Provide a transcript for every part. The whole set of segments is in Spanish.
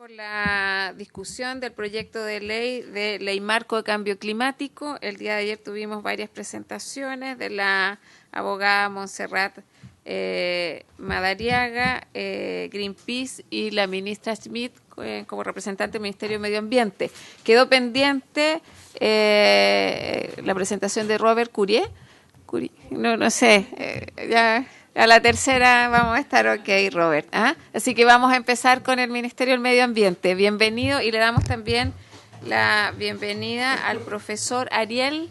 Con la discusión del proyecto de ley marco de cambio climático. El día de ayer tuvimos varias presentaciones de la abogada Montserrat Madariaga, Greenpeace y la ministra Schmidt como representante del Ministerio de Medio Ambiente. Quedó pendiente la presentación de Robert Courier. No sé, ya... A la tercera vamos a estar ok, Robert. Así que vamos a empezar con el Ministerio del Medio Ambiente. Bienvenido, y le damos también la bienvenida al profesor Ariel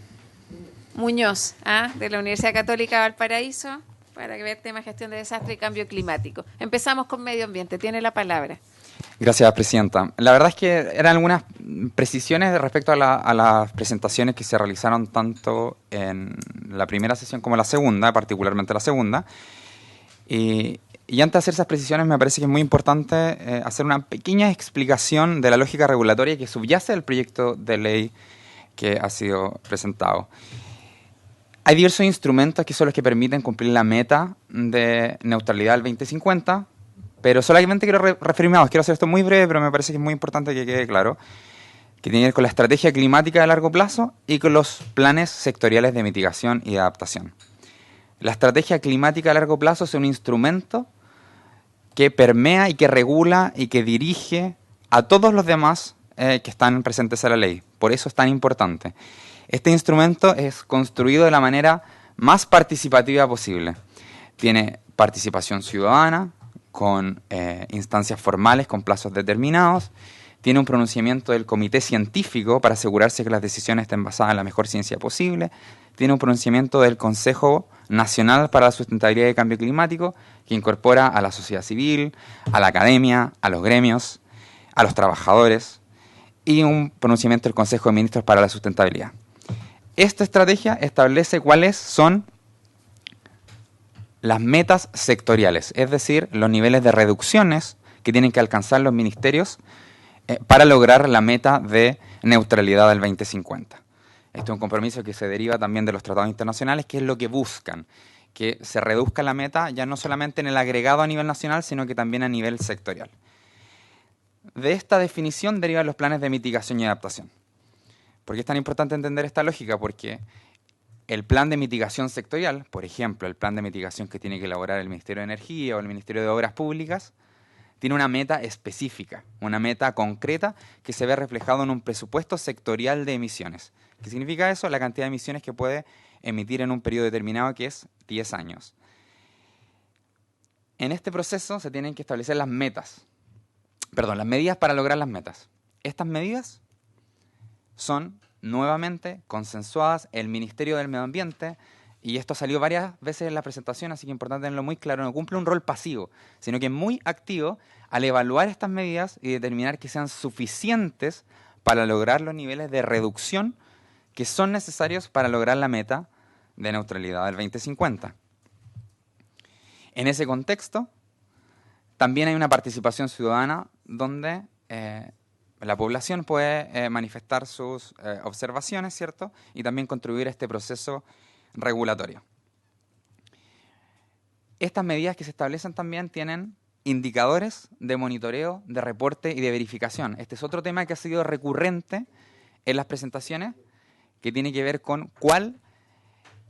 Muñoz, de la Universidad Católica de Valparaíso, para ver temas de gestión de desastre y cambio climático. Empezamos con Medio Ambiente. Tiene la palabra. Gracias, Presidenta. La verdad es que eran algunas precisiones respecto a las presentaciones que se realizaron tanto en la primera sesión como la segunda, particularmente la segunda. Y antes de hacer esas precisiones me parece que es muy importante hacer una pequeña explicación de la lógica regulatoria que subyace al proyecto de ley que ha sido presentado. Hay diversos instrumentos que son los que permiten cumplir la meta de neutralidad del 2050, pero solamente quiero referirme a dos. Quiero hacer esto muy breve, pero me parece que es muy importante que quede claro, que tiene que ver con la estrategia climática de largo plazo y con los planes sectoriales de mitigación y de adaptación. La estrategia climática a largo plazo es un instrumento que permea y que regula y que dirige a todos los demás que están presentes en la ley. Por eso es tan importante. Este instrumento es construido de la manera más participativa posible. Tiene participación ciudadana, con instancias formales, con plazos determinados. Tiene un pronunciamiento del comité científico para asegurarse que las decisiones estén basadas en la mejor ciencia posible. Tiene un pronunciamiento del Consejo Nacional para la Sustentabilidad y Cambio Climático, que incorpora a la sociedad civil, a la academia, a los gremios, a los trabajadores, y un pronunciamiento del Consejo de Ministros para la Sustentabilidad. Esta estrategia establece cuáles son las metas sectoriales, es decir, los niveles de reducciones que tienen que alcanzar los ministerios para lograr la meta de neutralidad del 2050. Este es un compromiso que se deriva también de los tratados internacionales, que es lo que buscan, que se reduzca la meta ya no solamente en el agregado a nivel nacional, sino que también a nivel sectorial. De esta definición derivan los planes de mitigación y adaptación. ¿Por qué es tan importante entender esta lógica? Porque el plan de mitigación sectorial, por ejemplo, el plan de mitigación que tiene que elaborar el Ministerio de Energía o el Ministerio de Obras Públicas, tiene una meta específica, una meta concreta que se ve reflejado en un presupuesto sectorial de emisiones. ¿Qué significa eso? La cantidad de emisiones que puede emitir en un periodo determinado, que es 10 años. En este proceso se tienen que establecer las medidas para lograr las metas. Estas medidas son nuevamente consensuadas el Ministerio del Medio Ambiente, y esto salió varias veces en la presentación, así que es importante tenerlo muy claro, no cumple un rol pasivo, sino que es muy activo al evaluar estas medidas y determinar que sean suficientes para lograr los niveles de reducción que son necesarios para lograr la meta de neutralidad del 2050. En ese contexto, también hay una participación ciudadana donde la población puede manifestar sus observaciones, ¿cierto? Y también contribuir a este proceso regulatorio. Estas medidas que se establecen también tienen indicadores de monitoreo, de reporte y de verificación. Este es otro tema que ha sido recurrente en las presentaciones, que tiene que ver con cuál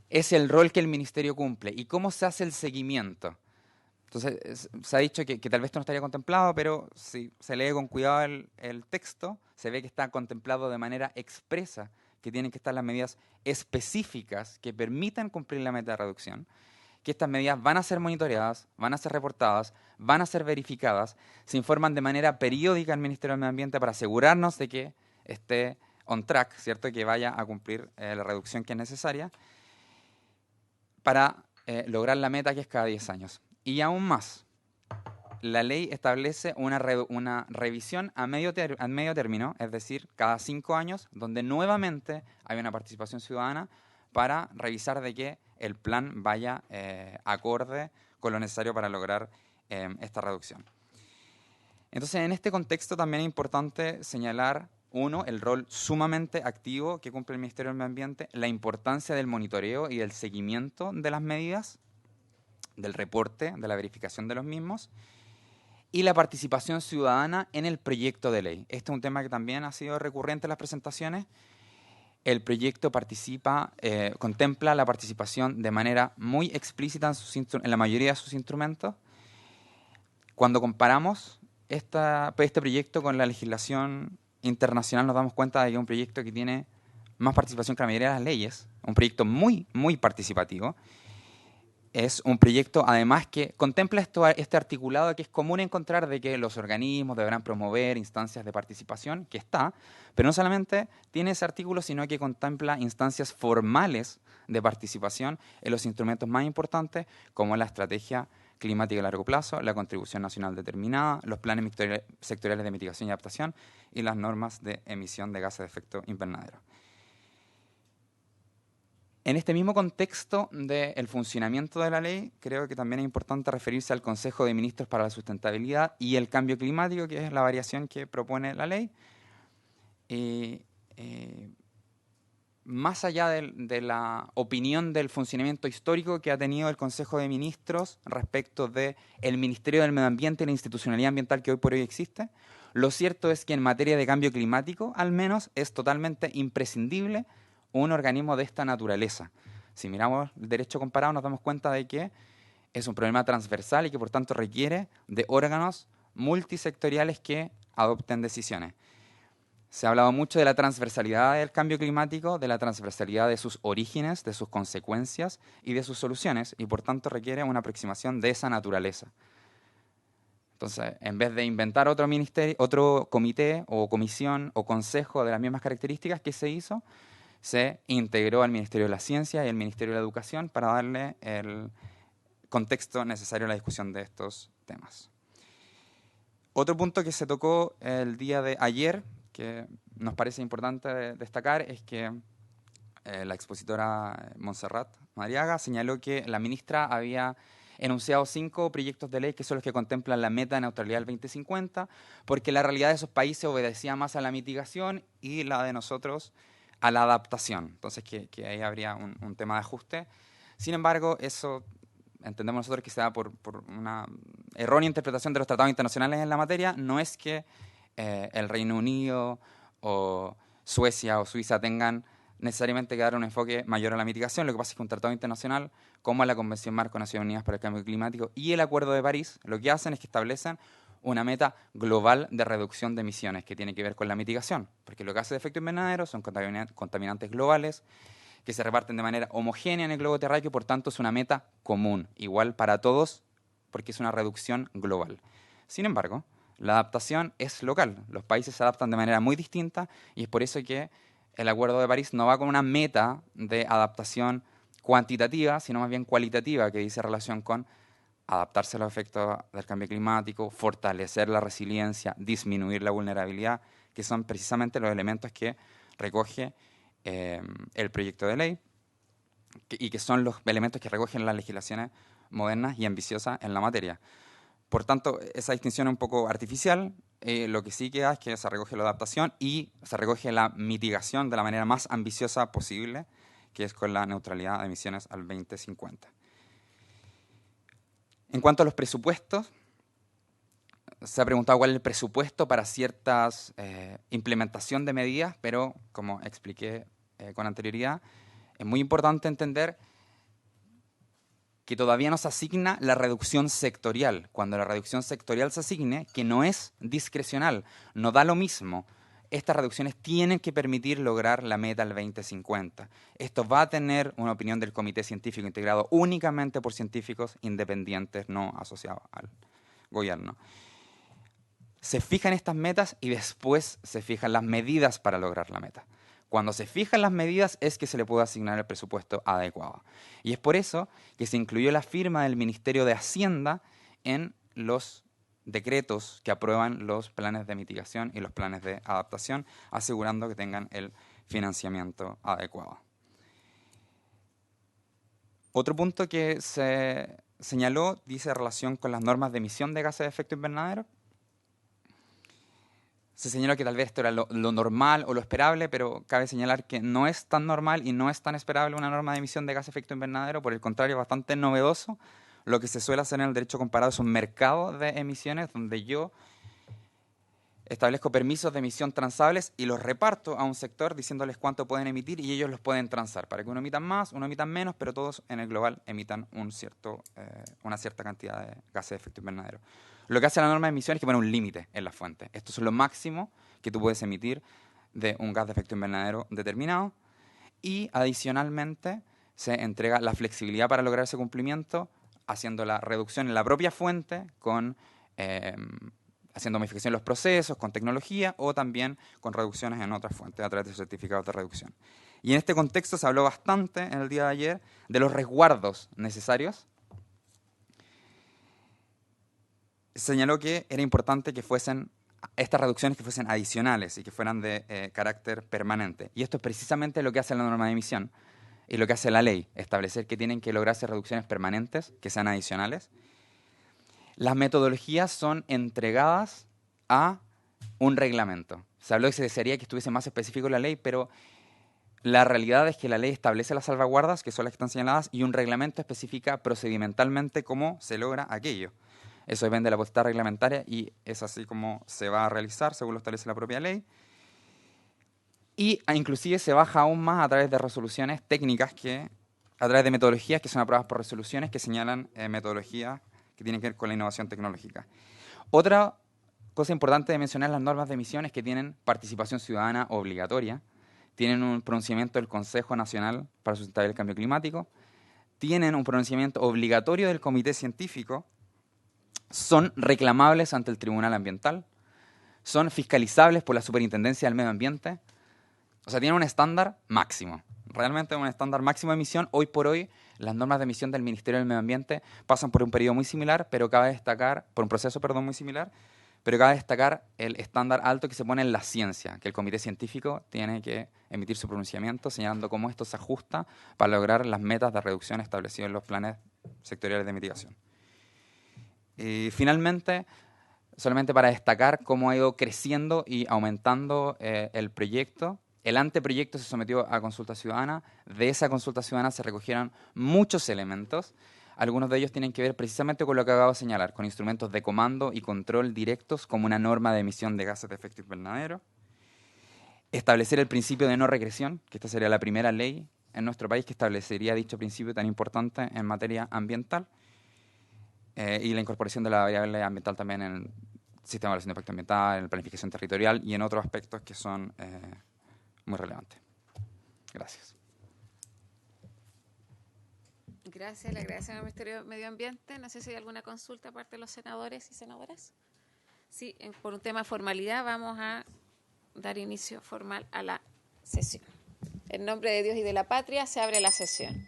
es el rol que el ministerio cumple y cómo se hace el seguimiento. Entonces, se ha dicho que tal vez esto no estaría contemplado, pero si se lee con cuidado el texto, se ve que está contemplado de manera expresa que tienen que estar las medidas específicas que permitan cumplir la meta de reducción, que estas medidas van a ser monitoreadas, van a ser reportadas, van a ser verificadas, se informan de manera periódica al Ministerio del Medio Ambiente para asegurarnos de que esté on track, ¿cierto? Que vaya a cumplir la reducción que es necesaria para lograr la meta, que es cada 10 años. Y aún más, la ley establece una revisión a medio término, es decir, cada 5 años, donde nuevamente hay una participación ciudadana para revisar de que el plan vaya acorde con lo necesario para lograr esta reducción. Entonces, en este contexto también es importante señalar, uno, el rol sumamente activo que cumple el Ministerio del Medio Ambiente, la importancia del monitoreo y del seguimiento de las medidas, del reporte, de la verificación de los mismos, y la participación ciudadana en el proyecto de ley. Este es un tema que también ha sido recurrente en las presentaciones. El proyecto contempla la participación de manera muy explícita en la mayoría de sus instrumentos. Cuando comparamos este proyecto con la legislación internacional, nos damos cuenta de que es un proyecto que tiene más participación que la mayoría de las leyes, un proyecto muy, muy participativo. Es un proyecto, además, que contempla este articulado que es común encontrar de que los organismos deberán promover instancias de participación, que está, pero no solamente tiene ese artículo, sino que contempla instancias formales de participación en los instrumentos más importantes, como la estrategia climática a largo plazo, la contribución nacional determinada, los planes sectoriales de mitigación y adaptación y las normas de emisión de gases de efecto invernadero. En este mismo contexto del funcionamiento de la ley, creo que también es importante referirse al Consejo de Ministros para la Sustentabilidad y el Cambio Climático, que es la variación que propone la ley. Más allá de la opinión del funcionamiento histórico que ha tenido el Consejo de Ministros respecto del Ministerio del Medio Ambiente y la institucionalidad ambiental que hoy por hoy existe, lo cierto es que en materia de cambio climático, al menos, es totalmente imprescindible un organismo de esta naturaleza. Si miramos el derecho comparado, nos damos cuenta de que es un problema transversal y que por tanto requiere de órganos multisectoriales que adopten decisiones. Se ha hablado mucho de la transversalidad del cambio climático, de la transversalidad de sus orígenes, de sus consecuencias y de sus soluciones, y por tanto requiere una aproximación de esa naturaleza. Entonces, en vez de inventar otro ministerio, otro comité o comisión o consejo de las mismas características, ¿qué se hizo? Se integró al Ministerio de la Ciencia y al Ministerio de la Educación para darle el contexto necesario a la discusión de estos temas. Otro punto que se tocó el día de ayer, que nos parece importante destacar, es que la expositora Montserrat Madariaga señaló que la ministra había enunciado 5 proyectos de ley que son los que contemplan la meta de neutralidad del 2050, porque la realidad de esos países obedecía más a la mitigación y la de nosotros a la adaptación. Entonces, que ahí habría un tema de ajuste. Sin embargo, eso entendemos nosotros que se da por una errónea interpretación de los tratados internacionales en la materia. No es que el Reino Unido o Suecia o Suiza tengan necesariamente que dar un enfoque mayor a la mitigación. Lo que pasa es que un tratado internacional, como la Convención Marco de Naciones Unidas para el Cambio Climático y el Acuerdo de París, lo que hacen es que establecen una meta global de reducción de emisiones que tiene que ver con la mitigación, porque los gases de efecto invernadero son contaminantes globales que se reparten de manera homogénea en el globo terráqueo, por tanto es una meta común, igual para todos, porque es una reducción global. Sin embargo, la adaptación es local, los países se adaptan de manera muy distinta y es por eso que el Acuerdo de París no va con una meta de adaptación cuantitativa, sino más bien cualitativa, que dice relación con adaptarse a los efectos del cambio climático, fortalecer la resiliencia, disminuir la vulnerabilidad, que son precisamente los elementos que recoge el proyecto de ley y que son los elementos que recogen las legislaciones modernas y ambiciosas en la materia. Por tanto, esa distinción es un poco artificial. Lo que sí queda es que se recoge la adaptación y se recoge la mitigación de la manera más ambiciosa posible, que es con la neutralidad de emisiones al 2050. En cuanto a los presupuestos, se ha preguntado cuál es el presupuesto para ciertas implementación de medidas, pero como expliqué con anterioridad, es muy importante entender que todavía no se asigna la reducción sectorial. Cuando la reducción sectorial se asigne, que no es discrecional, no da lo mismo, estas reducciones tienen que permitir lograr la meta al 2050. Esto va a tener una opinión del comité científico integrado únicamente por científicos independientes, no asociados al gobierno. Se fijan estas metas y después se fijan las medidas para lograr la meta. Cuando se fijan las medidas es que se le puede asignar el presupuesto adecuado. Y es por eso que se incluyó la firma del Ministerio de Hacienda en los decretos que aprueban los planes de mitigación y los planes de adaptación, asegurando que tengan el financiamiento adecuado. Otro punto que se señaló dice relación con las normas de emisión de gases de efecto invernadero. Se señaló que tal vez esto era lo normal o lo esperable, pero cabe señalar que no es tan normal y no es tan esperable una norma de emisión de gases de efecto invernadero, por el contrario, bastante novedoso, lo que se suele hacer en el derecho comparado es un mercado de emisiones donde yo establezco permisos de emisión transables y los reparto a un sector diciéndoles cuánto pueden emitir y ellos los pueden transar para que uno emitan más, uno emitan menos, pero todos en el global emitan una cierta cantidad de gases de efecto invernadero. Lo que hace la norma de emisión es que pone un límite en la fuente. Esto es lo máximo que tú puedes emitir de un gas de efecto invernadero determinado y adicionalmente se entrega la flexibilidad para lograr ese cumplimiento haciendo la reducción en la propia fuente con haciendo modificación en los procesos, con tecnología o también con reducciones en otras fuentes a través de certificados de reducción. Y en este contexto se habló bastante en el día de ayer de los resguardos necesarios. Señaló que era importante que fuesen estas reducciones que fuesen adicionales y que fueran de carácter permanente. Y esto es precisamente lo que hace la norma de emisión y lo que hace la ley, establecer que tienen que lograrse reducciones permanentes, que sean adicionales. Las metodologías son entregadas a un reglamento. Se habló que se desearía que estuviese más específico en la ley, pero la realidad es que la ley establece las salvaguardas, que son las que están señaladas, y un reglamento especifica procedimentalmente cómo se logra aquello. Eso depende de la potestad reglamentaria y es así como se va a realizar, según lo establece la propia ley. Y inclusive se baja aún más a través de resoluciones técnicas, a través de metodologías que son aprobadas por resoluciones que señalan metodologías que tienen que ver con la innovación tecnológica. Otra cosa importante de mencionar las normas de emisión es que tienen participación ciudadana obligatoria, tienen un pronunciamiento del Consejo Nacional para Sustentar el Cambio Climático, tienen un pronunciamiento obligatorio del Comité Científico, son reclamables ante el Tribunal Ambiental, son fiscalizables por la Superintendencia del Medio Ambiente, o sea, tienen un estándar máximo. Realmente un estándar máximo de emisión. Hoy por hoy, las normas de emisión del Ministerio del Medio Ambiente pasan por un periodo muy similar, pero cabe destacar, por un proceso, perdón, muy similar, pero cabe destacar el estándar alto que se pone en la ciencia, que el comité científico tiene que emitir su pronunciamiento señalando cómo esto se ajusta para lograr las metas de reducción establecidas en los planes sectoriales de mitigación. Y finalmente, solamente para destacar cómo ha ido creciendo y aumentando el proyecto. El anteproyecto se sometió a consulta ciudadana. De esa consulta ciudadana se recogieron muchos elementos. Algunos de ellos tienen que ver precisamente con lo que acabo de señalar, con instrumentos de comando y control directos como una norma de emisión de gases de efecto invernadero. Establecer el principio de no regresión, que esta sería la primera ley en nuestro país que establecería dicho principio tan importante en materia ambiental. Y la incorporación de la variable ambiental también en el sistema de evaluación de impacto ambiental, en la planificación territorial y en otros aspectos que son muy relevantes. Gracias. Gracias, le agradecemos al Ministerio de Medio Ambiente. No sé si hay alguna consulta aparte de los senadores y senadoras. Sí, por un tema de formalidad vamos a dar inicio formal a la sesión. En nombre de Dios y de la patria se abre la sesión.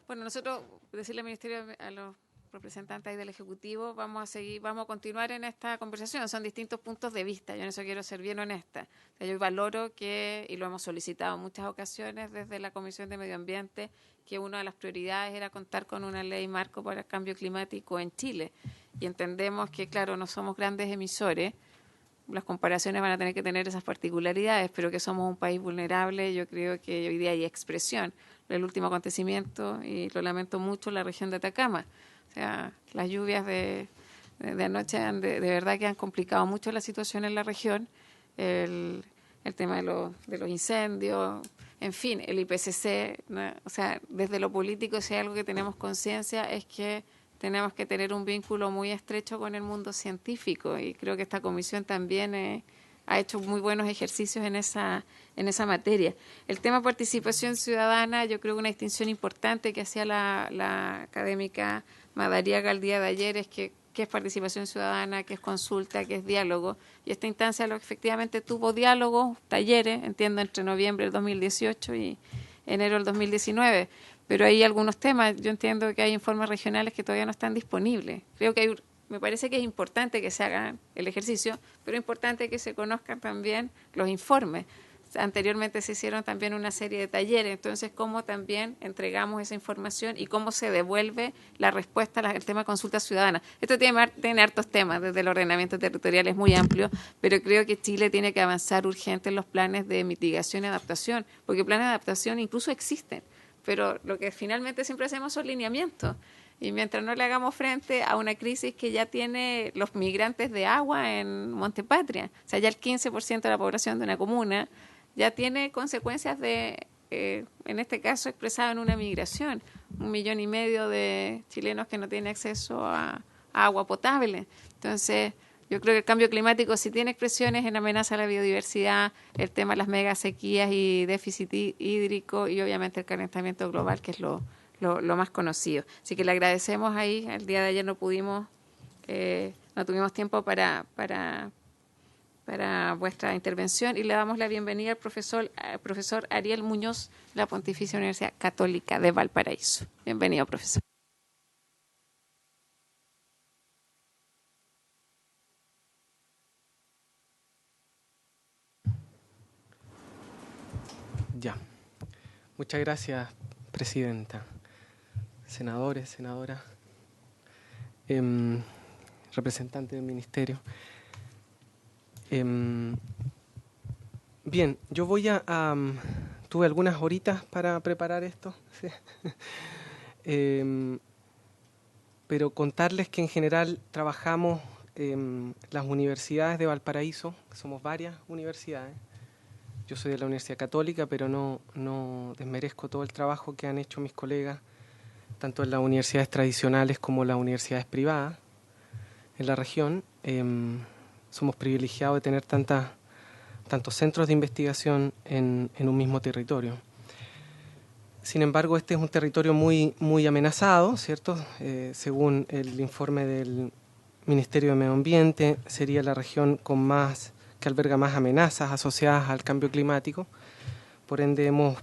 Bueno, nosotros, decirle al Ministerio, a los representantes ahí del Ejecutivo, vamos a continuar en esta conversación. Son distintos puntos de vista, yo en eso quiero ser bien honesta. O sea, yo valoro que, y lo hemos solicitado en muchas ocasiones desde la Comisión de Medio Ambiente, que una de las prioridades era contar con una ley marco para el cambio climático en Chile. Y entendemos que, claro, no somos grandes emisores, las comparaciones van a tener que tener esas particularidades, pero que somos un país vulnerable, yo creo que hoy día hay expresión. El último acontecimiento, y lo lamento mucho, la región de Atacama. O sea, las lluvias de anoche de verdad que han complicado mucho la situación en la región. El tema de los incendios, en fin, el IPCC, ¿no? O sea, desde lo político, si hay algo que tenemos conciencia es que tenemos que tener un vínculo muy estrecho con el mundo científico y creo que esta comisión también ha hecho muy buenos ejercicios en esa materia. El tema participación ciudadana, yo creo que una distinción importante que hacía la académica Madariaga el día de ayer es que qué es participación ciudadana, qué es consulta, qué es diálogo. Y esta instancia efectivamente tuvo diálogos, talleres, entiendo, entre noviembre del 2018 y enero del 2019. Pero hay algunos temas, yo entiendo que hay informes regionales que todavía no están disponibles. Creo que me parece que es importante que se haga el ejercicio, pero es importante que se conozcan también los informes. anteriormente se hicieron también una serie de talleres, entonces cómo también entregamos esa información y cómo se devuelve la respuesta al tema de consulta ciudadana. Esto tiene hartos temas, desde el ordenamiento territorial es muy amplio, pero creo que Chile tiene que avanzar urgente en los planes de mitigación y adaptación, porque planes de adaptación incluso existen, pero lo que finalmente siempre hacemos son lineamientos. Y mientras no le hagamos frente a una crisis que ya tiene los migrantes de agua en Montepatria, o sea, ya el 15% de la población de una comuna ya tiene consecuencias de, en este caso, expresado en una migración. 1,5 millones de chilenos que no tienen acceso a agua potable. Entonces, yo creo que el cambio climático sí tiene expresiones en amenaza a la biodiversidad, el tema de las mega sequías y déficit hídrico y obviamente el calentamiento global, que es lo más conocido. Así que le agradecemos ahí. El día de ayer no tuvimos tiempo para vuestra intervención y le damos la bienvenida al profesor Ariel Muñoz, de la Pontificia Universidad Católica de Valparaíso. Bienvenido, profesor. Ya. Muchas gracias, presidenta. Senadores, senadoras, representantes del ministerio. Bien, yo voy tuve algunas horitas para preparar esto, ¿sí? Pero contarles que en general trabajamos las universidades de Valparaíso, que somos varias universidades. Yo soy de la Universidad Católica, pero no desmerezco todo el trabajo que han hecho mis colegas, tanto en las universidades tradicionales como las universidades privadas en la región. Somos privilegiados de tener tantos centros de investigación en un mismo territorio. Sin embargo, este es un territorio muy amenazado, ¿cierto? Según el informe del Ministerio de Medio Ambiente, sería la región que alberga más amenazas asociadas al cambio climático. Por ende, hemos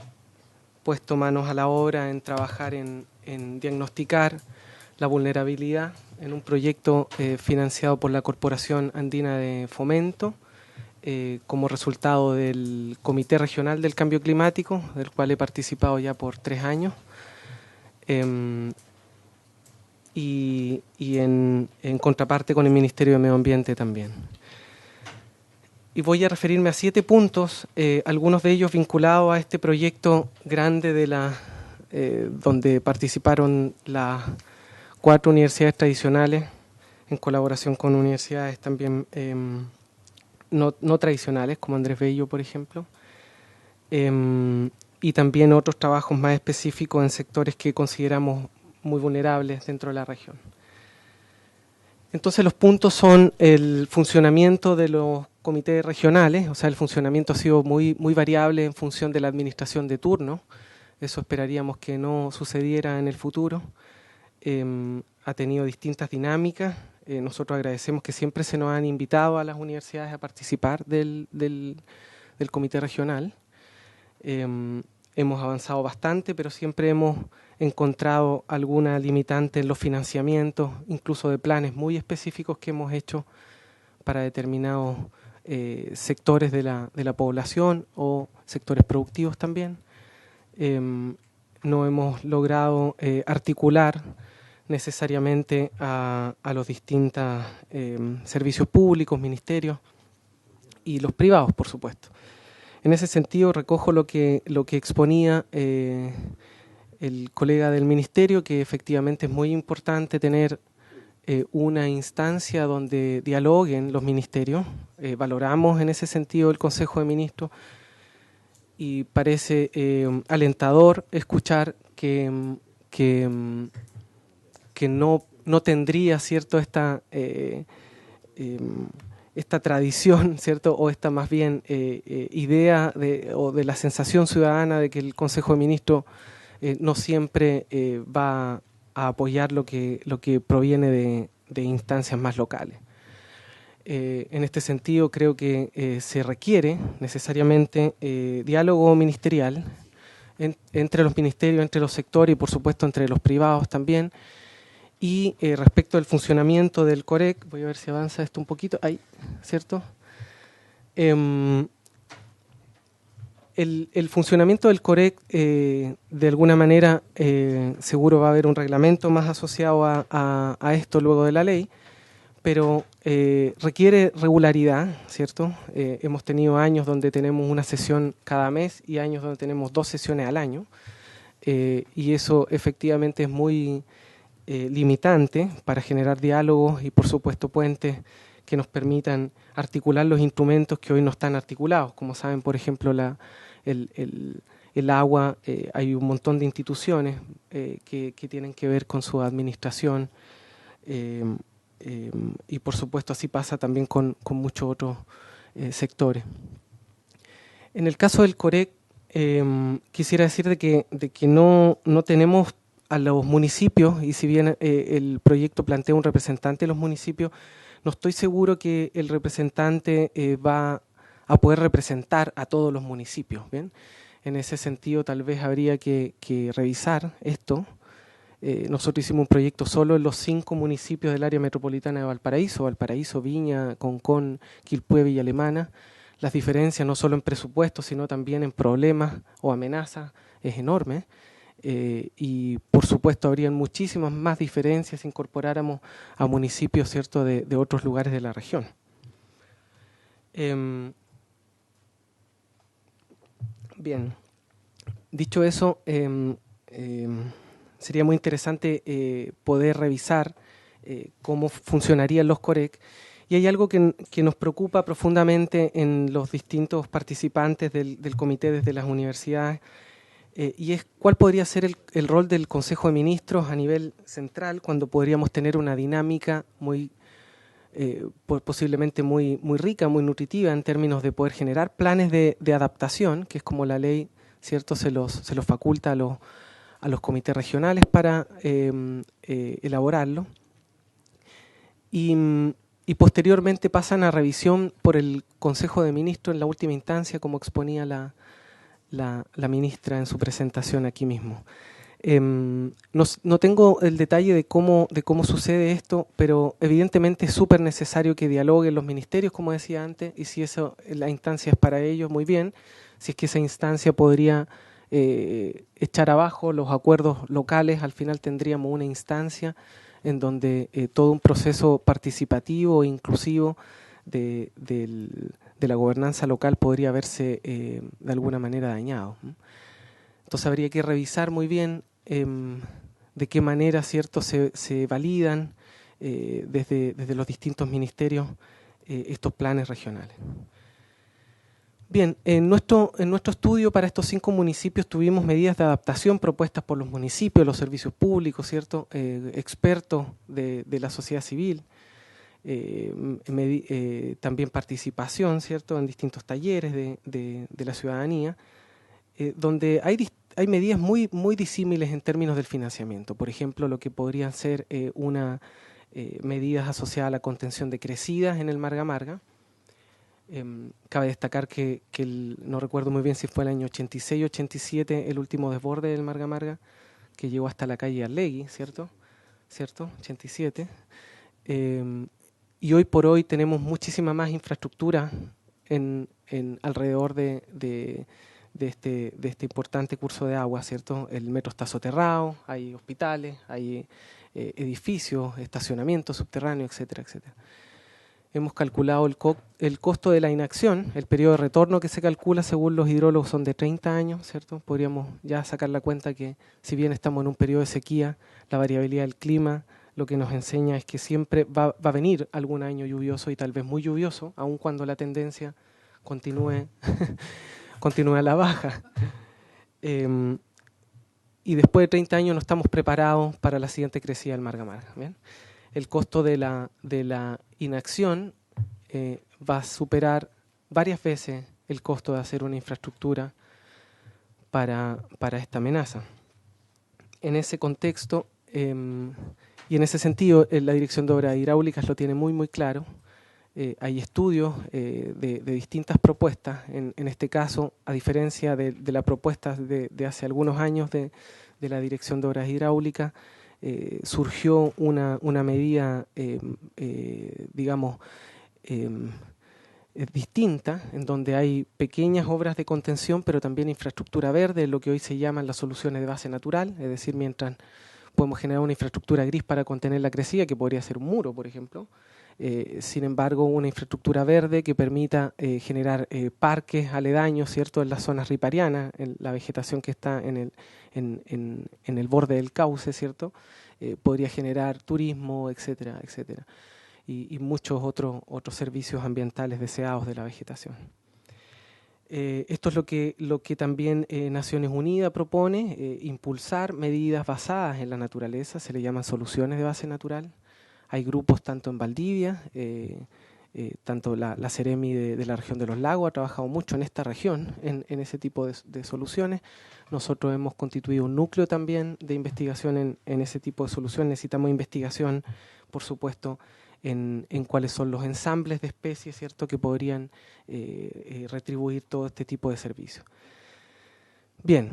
puesto manos a la obra en trabajar en diagnosticar la vulnerabilidad en un proyecto financiado por la Corporación Andina de Fomento, como resultado del Comité Regional del Cambio Climático, del cual he participado ya por 3 años, y en contraparte con el Ministerio de Medio Ambiente también. Y voy a referirme a 7 puntos, algunos de ellos vinculados a este proyecto grande donde participaron las 4 universidades tradicionales en colaboración con universidades también no tradicionales, como Andrés Bello, por ejemplo, y también otros trabajos más específicos en sectores que consideramos muy vulnerables dentro de la región. Entonces los puntos son el funcionamiento de los comités regionales, o sea, el funcionamiento ha sido muy variable en función de la administración de turno. Eso esperaríamos que no sucediera en el futuro. Ha tenido distintas dinámicas. Nosotros agradecemos que siempre se nos han invitado a las universidades a participar del comité regional. Hemos avanzado bastante, pero siempre hemos encontrado alguna limitante en los financiamientos, incluso de planes muy específicos que hemos hecho para determinados sectores de la población o sectores productivos también. No hemos logrado articular necesariamente a los distintos servicios públicos, ministerios y los privados, por supuesto. En ese sentido, recojo lo que exponía el colega del ministerio, que efectivamente es muy importante tener una instancia donde dialoguen los ministerios. Valoramos en ese sentido el Consejo de Ministros y parece alentador escuchar que no tendría, ¿cierto?, esta tradición, ¿cierto?, o esta más bien idea o de la sensación ciudadana de que el Consejo de Ministros no siempre va a apoyar lo que proviene de instancias más locales. En este sentido, creo que se requiere necesariamente diálogo ministerial entre los ministerios, entre los sectores y, por supuesto, entre los privados también. Y respecto al funcionamiento del COREC, voy a ver si avanza esto un poquito, ahí, ¿cierto? el funcionamiento del COREC, de alguna manera, seguro va a haber un reglamento más asociado a esto luego de la ley, pero requiere regularidad, ¿cierto? Hemos tenido años donde tenemos una sesión cada mes y años donde tenemos 2 sesiones al año, y eso efectivamente es muy limitante para generar diálogos y, por supuesto, puentes que nos permitan articular los instrumentos que hoy no están articulados. Como saben, por ejemplo, el agua, hay un montón de instituciones que tienen que ver con su administración, y por supuesto así pasa también con muchos otros sectores. En el caso del COREC, quisiera decir de que no tenemos a los municipios, y si bien el proyecto plantea un representante de los municipios, no estoy seguro que el representante va a poder representar a todos los municipios, ¿bien? En ese sentido, tal vez habría que revisar esto. Nosotros hicimos un proyecto solo en los 5 municipios del área metropolitana de Valparaíso, Viña, Concón, Quilpué, Villa Alemana. Las diferencias, no solo en presupuesto, sino también en problemas o amenazas, es enorme. Y por supuesto habrían muchísimas más diferencias si incorporáramos a municipios, ¿cierto?, de otros lugares de la región. Bien, dicho eso, sería muy interesante poder revisar cómo funcionarían los COREC, y hay algo que nos preocupa profundamente en los distintos participantes del comité desde las universidades, y es cuál podría ser el rol del Consejo de Ministros a nivel central, cuando podríamos tener una dinámica muy posiblemente muy rica, muy nutritiva en términos de poder generar planes de adaptación, que es como la ley, ¿cierto?, se los faculta a los comités regionales para elaborarlo, y posteriormente pasan a revisión por el Consejo de Ministros en la última instancia, como exponía la ministra en su presentación aquí mismo. No tengo el detalle de cómo sucede esto, pero evidentemente es súper necesario que dialoguen los ministerios, como decía antes, y si eso, la instancia es para ellos, muy bien. Si es que esa instancia podría echar abajo los acuerdos locales, al final tendríamos una instancia en donde todo un proceso participativo e inclusivo de la gobernanza local podría verse de alguna manera dañado. Entonces habría que revisar muy bien de qué manera, ¿cierto?, se validan desde los distintos ministerios estos planes regionales. Bien, en nuestro estudio para estos 5 municipios tuvimos medidas de adaptación propuestas por los municipios, los servicios públicos, ¿cierto?, expertos de la sociedad civil, también participación, ¿cierto?, en distintos talleres de la ciudadanía, donde hay medidas muy disímiles en términos del financiamiento. Por ejemplo, lo que podrían ser medidas asociadas a la contención de crecidas en el Marga Marga. Cabe destacar que no recuerdo muy bien si fue el año 86-87 el último desborde del Marga Marga, que llegó hasta la calle Arlegui, ¿cierto? 87. Y hoy por hoy tenemos muchísima más infraestructura alrededor de este importante curso de agua, ¿cierto? El metro está soterrado, hay hospitales, hay edificios, estacionamiento subterráneo, etcétera, etcétera. Hemos calculado el costo de la inacción, el periodo de retorno que se calcula según los hidrólogos son de 30 años, ¿cierto? Podríamos ya sacar la cuenta que si bien estamos en un periodo de sequía, la variabilidad del clima lo que nos enseña es que siempre va a venir algún año lluvioso y tal vez muy lluvioso, aun cuando la tendencia continúe a la baja. Y después de 30 años no estamos preparados para la siguiente crecida del Marga Marga. ¿Bien? El costo de la inacción va a superar varias veces el costo de hacer una infraestructura para esta amenaza. En ese contexto y en ese sentido, la Dirección de Obras Hidráulicas lo tiene muy claro. Hay estudios de distintas propuestas. En este caso, a diferencia de la propuesta de hace algunos años de la Dirección de Obras Hidráulicas, surgió una medida, digamos, distinta, en donde hay pequeñas obras de contención, pero también infraestructura verde, lo que hoy se llaman las soluciones de base natural, es decir, mientras podemos generar una infraestructura gris para contener la crecida, que podría ser un muro, por ejemplo. Sin embargo, una infraestructura verde que permita generar parques aledaños, ¿cierto?, en las zonas riparianas, en la vegetación que está en el borde del cauce, ¿cierto?, podría generar turismo, etcétera, etcétera, y muchos otros servicios ambientales deseados de la vegetación. Esto es lo que también Naciones Unidas propone, impulsar medidas basadas en la naturaleza, se le llaman soluciones de base natural. Hay grupos tanto en Valdivia, tanto la Ceremi de la región de los lagos ha trabajado mucho en esta región, en ese tipo de soluciones. Nosotros hemos constituido un núcleo también de investigación en ese tipo de soluciones. Necesitamos investigación, por supuesto, en cuáles son los ensambles de especies, ¿cierto?, que podrían retribuir todo este tipo de servicios. Bien,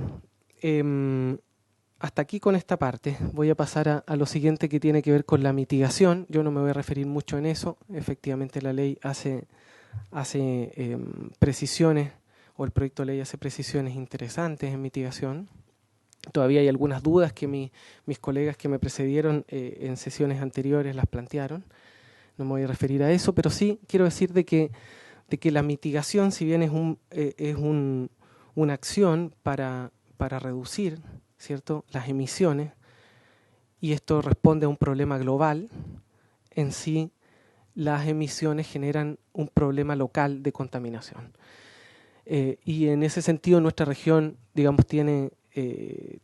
hasta aquí con esta parte. Voy a pasar a lo siguiente, que tiene que ver con la mitigación. Yo no me voy a referir mucho en eso. Efectivamente, la ley hace precisiones, o el proyecto de ley hace precisiones interesantes en mitigación. Todavía hay algunas dudas que mis colegas que me precedieron en sesiones anteriores las plantearon. No me voy a referir a eso, pero sí quiero decir de que la mitigación, si bien es una acción para reducir, ¿cierto?, las emisiones, y esto responde a un problema global, en sí las emisiones generan un problema local de contaminación. Y en ese sentido nuestra región, digamos, tiene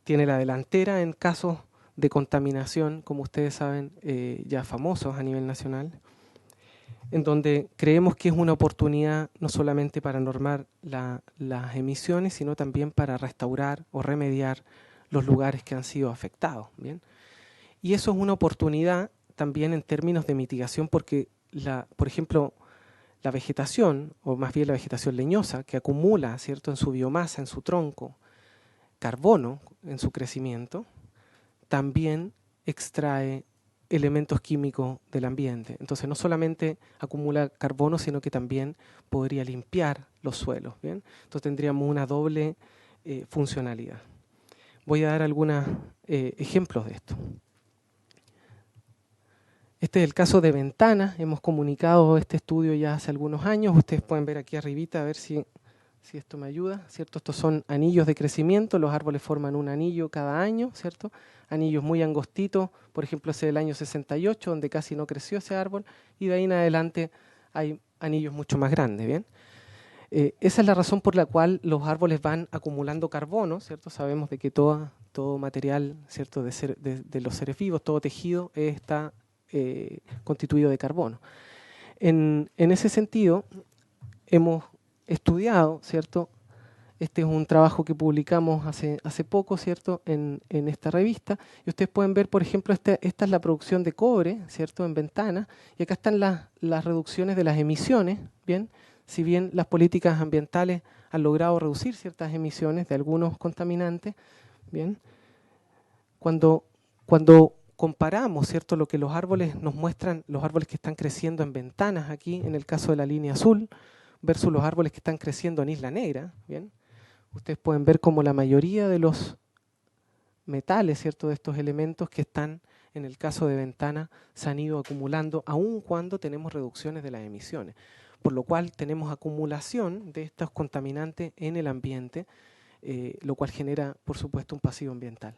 la delantera en casos de contaminación, como ustedes saben, ya famosos a nivel nacional, en donde creemos que es una oportunidad no solamente para normar las emisiones, sino también para restaurar o remediar los lugares que han sido afectados. ¿Bien? Y eso es una oportunidad también en términos de mitigación, porque, por ejemplo, la vegetación, o más bien la vegetación leñosa, que acumula, ¿cierto?, en su biomasa, en su tronco, carbono en su crecimiento, también extrae elementos químicos del ambiente. Entonces no solamente acumula carbono, sino que también podría limpiar los suelos. ¿Bien? Entonces tendríamos una doble funcionalidad. Voy a dar algunos ejemplos de esto. Este es el caso de Ventana. Hemos comunicado este estudio ya hace algunos años. Ustedes pueden ver aquí arribita, a ver si esto me ayuda, ¿cierto? Estos son anillos de crecimiento, los árboles forman un anillo cada año, ¿cierto? Anillos muy angostitos, por ejemplo, ese del año 68, donde casi no creció ese árbol, y de ahí en adelante hay anillos mucho más grandes, ¿bien? Esa es la razón por la cual los árboles van acumulando carbono, ¿cierto? Sabemos de que todo material, ¿cierto?, de los seres vivos, todo tejido está constituido de carbono. En ese sentido, hemos estudiado, ¿cierto? Este es un trabajo que publicamos hace poco, ¿cierto?, en esta revista, y ustedes pueden ver, por ejemplo, esta es la producción de cobre, ¿cierto?, en Ventana, y acá están las reducciones de las emisiones, ¿bien? Si bien las políticas ambientales han logrado reducir ciertas emisiones de algunos contaminantes, ¿bien? Cuando comparamos, ¿cierto?, lo que los árboles nos muestran, los árboles que están creciendo en Ventanas aquí, en el caso de la línea azul, versus los árboles que están creciendo en Isla Negra, ¿bien? Ustedes pueden ver como la mayoría de los metales, ¿cierto?, de estos elementos que están en el caso de Ventana se han ido acumulando, aun cuando tenemos reducciones de las emisiones. Por lo cual tenemos acumulación de estos contaminantes en el ambiente, lo cual genera, por supuesto, un pasivo ambiental.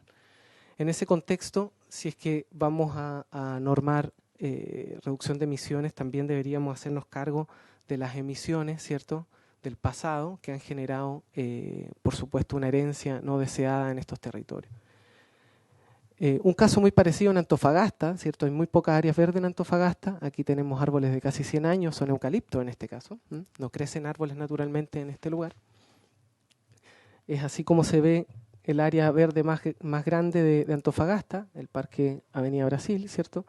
En ese contexto, si es que vamos a normar reducción de emisiones, también deberíamos hacernos cargo de las emisiones, ¿cierto?, del pasado, que han generado, por supuesto, una herencia no deseada en estos territorios. Un caso muy parecido en Antofagasta, ¿cierto? Hay muy pocas áreas verdes en Antofagasta. Aquí tenemos árboles de casi 100 años, son eucaliptos en este caso. No crecen árboles naturalmente en este lugar. Es así como se ve el área verde más grande de Antofagasta, el Parque Avenida Brasil, ¿cierto?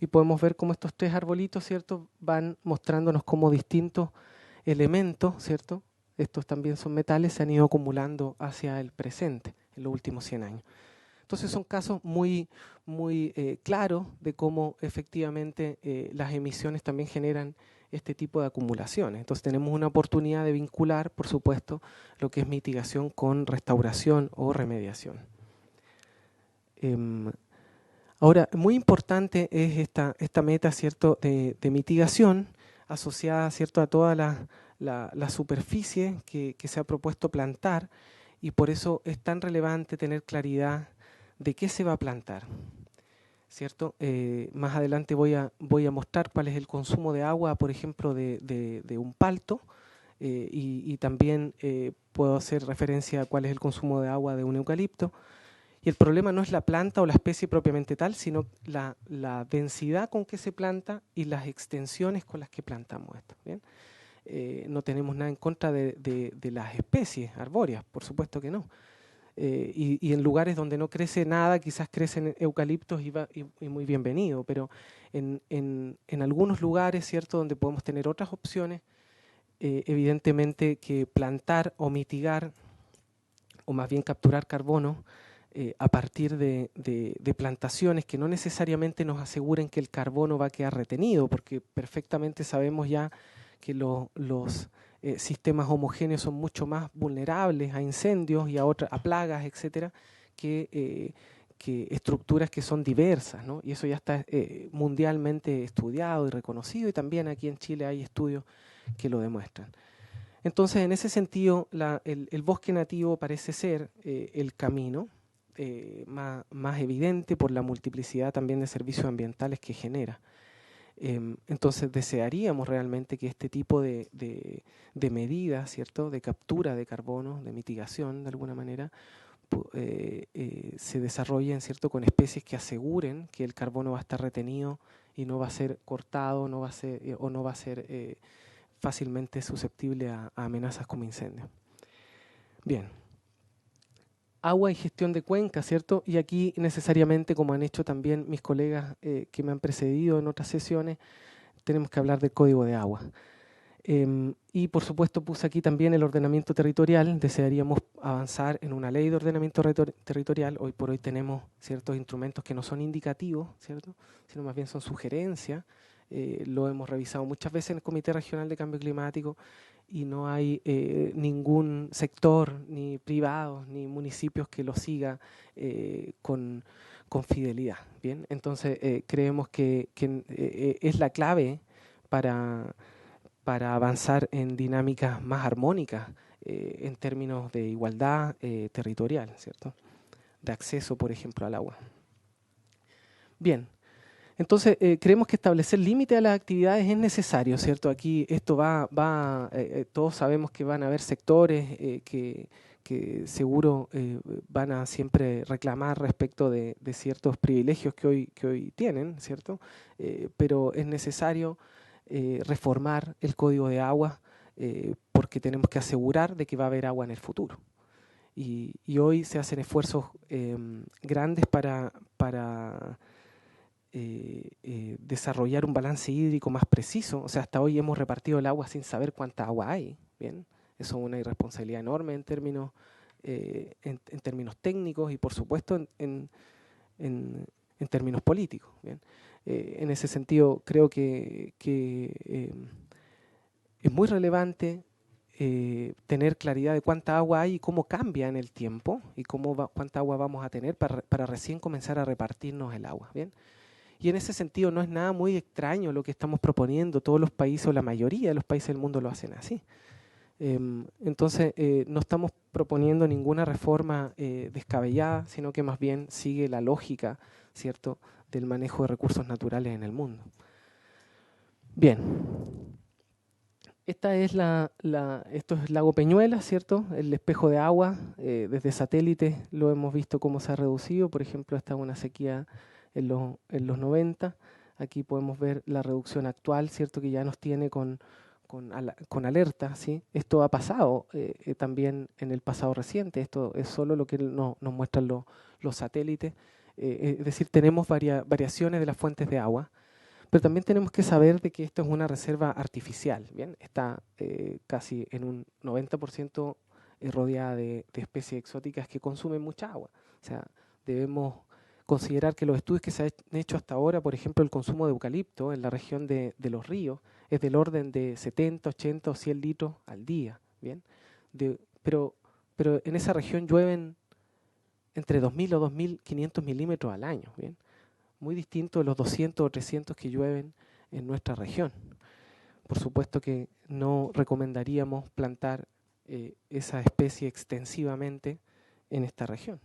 Y podemos ver cómo estos tres arbolitos, ¿cierto?, van mostrándonos cómo distintos elementos, ¿cierto?, estos también son metales, se han ido acumulando hacia el presente en los últimos 100 años. Entonces son casos muy claros de cómo efectivamente las emisiones también generan este tipo de acumulaciones. Entonces tenemos una oportunidad de vincular, por supuesto, lo que es mitigación con restauración o remediación. Ahora, muy importante es esta meta, ¿cierto?, de mitigación asociada, ¿cierto?, a toda la superficie que se ha propuesto plantar, y por eso es tan relevante tener claridad de qué se va a plantar, ¿cierto? Más adelante voy a mostrar cuál es el consumo de agua, por ejemplo, de un palto, y también puedo hacer referencia a cuál es el consumo de agua de un eucalipto. Y el problema no es la planta o la especie propiamente tal, sino la densidad con que se planta y las extensiones con las que plantamos esto. ¿Bien? No tenemos nada en contra de las especies arbóreas, por supuesto que no. Y en lugares donde no crece nada, quizás crecen eucaliptos y muy bienvenido, pero en algunos lugares, ¿cierto?, donde podemos tener otras opciones, evidentemente que plantar o mitigar, o más bien capturar carbono, a partir de plantaciones que no necesariamente nos aseguren que el carbono va a quedar retenido, porque perfectamente sabemos ya que los sistemas homogéneos son mucho más vulnerables a incendios y a plagas, etcétera, que estructuras que son diversas, ¿no? Y eso ya está mundialmente estudiado y reconocido, y también aquí en Chile hay estudios que lo demuestran. Entonces, en ese sentido, el bosque nativo parece ser el camino más evidente por la multiplicidad también de servicios ambientales que genera. Entonces desearíamos realmente que este tipo de medidas, ¿cierto?, de captura de carbono, de mitigación de alguna manera, se desarrollen, ¿cierto?, con especies que aseguren que el carbono va a estar retenido y no va a ser cortado, no va a ser fácilmente susceptible a amenazas como incendios. Bien. Agua y gestión de cuencas, ¿cierto? Y aquí necesariamente, como han hecho también mis colegas que me han precedido en otras sesiones, tenemos que hablar del código de agua. Y por supuesto puse aquí también el ordenamiento territorial. Desearíamos avanzar en una ley de ordenamiento territorial. Hoy por hoy tenemos ciertos instrumentos que no son indicativos, ¿cierto?, sino más bien son sugerencias. Lo hemos revisado muchas veces en el Comité Regional de Cambio Climático, y no hay ningún sector, ni privados, ni municipios que lo siga con fidelidad. ¿Bien? Entonces creemos que es la clave para avanzar en dinámicas más armónicas en términos de igualdad territorial, ¿cierto?, de acceso, por ejemplo, al agua. Bien. Entonces, creemos que establecer límites a las actividades es necesario, ¿cierto? Aquí esto todos sabemos que van a haber sectores que seguro van a siempre reclamar respecto de ciertos privilegios que hoy tienen, ¿cierto? Pero es necesario reformar el Código de Agua porque tenemos que asegurar de que va a haber agua en el futuro. Y hoy se hacen esfuerzos grandes para desarrollar un balance hídrico más preciso. O sea, hasta hoy hemos repartido el agua sin saber cuánta agua hay. Bien, eso es una irresponsabilidad enorme en términos técnicos y por supuesto en términos políticos. Bien, en ese sentido creo que es muy relevante tener claridad de cuánta agua hay y cómo cambia en el tiempo y cuánta agua vamos a tener para recién comenzar a repartirnos el agua. Bien. Y en ese sentido no es nada muy extraño lo que estamos proponiendo. Todos los países o la mayoría de los países del mundo lo hacen así. Entonces no estamos proponiendo ninguna reforma descabellada, sino que más bien sigue la lógica, ¿cierto?, del manejo de recursos naturales en el mundo. Bien. Esto es Lago Peñuela, ¿cierto?, el espejo de agua. Desde satélite lo hemos visto cómo se ha reducido. Por ejemplo, esta es una sequía en los 90. Aquí podemos ver la reducción actual, ¿cierto?, que ya nos tiene con alerta, ¿sí? Esto ha pasado también en el pasado reciente. Esto es solo lo que nos muestran los satélites. Es decir, tenemos variaciones de las fuentes de agua, pero también tenemos que saber de que esto es una reserva artificial. ¿Bien? Está casi en un 90% rodeada de especies exóticas que consumen mucha agua. O sea, debemos considerar que los estudios que se han hecho hasta ahora, por ejemplo, el consumo de eucalipto en la región de los ríos, es del orden de 70, 80 o 100 litros al día, ¿bien? Pero en esa región llueven entre 2.000 o 2.500 milímetros al año, ¿bien? Muy distinto de los 200 o 300 que llueven en nuestra región. Por supuesto que no recomendaríamos plantar esa especie extensivamente en esta región.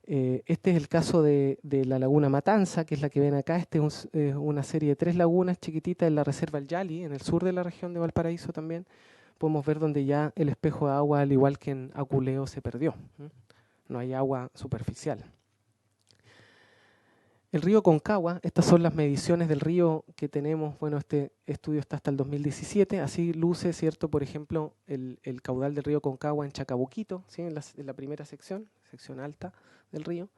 Este es el caso de la laguna Matanza, que es la que ven acá. Este es una serie de 3 lagunas chiquititas en la reserva El Yali, en el sur de la región de Valparaíso también. Podemos ver donde ya el espejo de agua, al igual que en Aculeo, se perdió. No hay agua superficial. El río Concagua, estas son las mediciones del río que tenemos. Bueno, este estudio está hasta el 2017. Así luce, ¿cierto? Por ejemplo, el caudal del río Concagua en Chacabuquito, ¿sí? en la primera sección alta del río.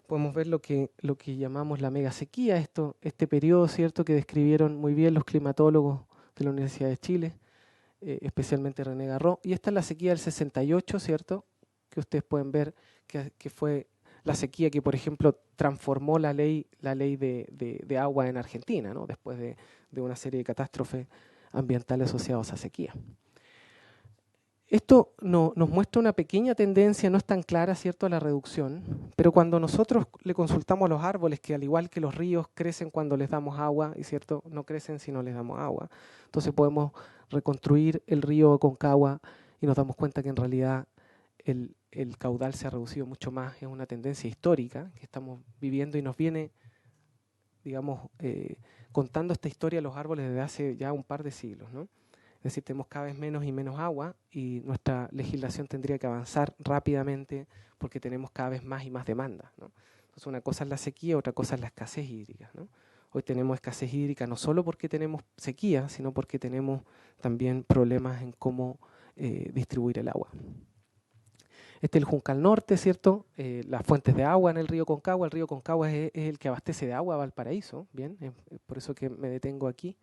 Podemos ver lo que llamamos la mega sequía, este periodo, ¿cierto? Que describieron muy bien los climatólogos de la Universidad de Chile, especialmente René Garró. Y esta es la sequía del 68, ¿cierto? Que ustedes pueden ver que fue la sequía que, por ejemplo, transformó la ley de agua en Argentina, ¿no? Después de una serie de catástrofes ambientales asociadas a sequía. Esto nos muestra una pequeña tendencia, no es tan clara, ¿cierto?, a la reducción, pero cuando nosotros le consultamos a los árboles, que al igual que los ríos crecen cuando les damos agua, y cierto, no crecen si no les damos agua, entonces podemos reconstruir el río Concagua y nos damos cuenta que en realidad el caudal se ha reducido mucho más. Es una tendencia histórica que estamos viviendo y nos viene, digamos, contando esta historia a los árboles desde hace ya un par de siglos, ¿no? Es decir, tenemos cada vez menos y menos agua y nuestra legislación tendría que avanzar rápidamente porque tenemos cada vez más y más demanda, ¿no? Entonces, una cosa es la sequía, otra cosa es la escasez hídrica, ¿no? Hoy tenemos escasez hídrica no solo porque tenemos sequía, sino porque tenemos también problemas en cómo distribuir el agua. Este es el Juncal Norte, ¿cierto? Las fuentes de agua en el río Concagua. El río Concagua es el que abastece de agua a Valparaíso, ¿bien? Por eso que me detengo aquí.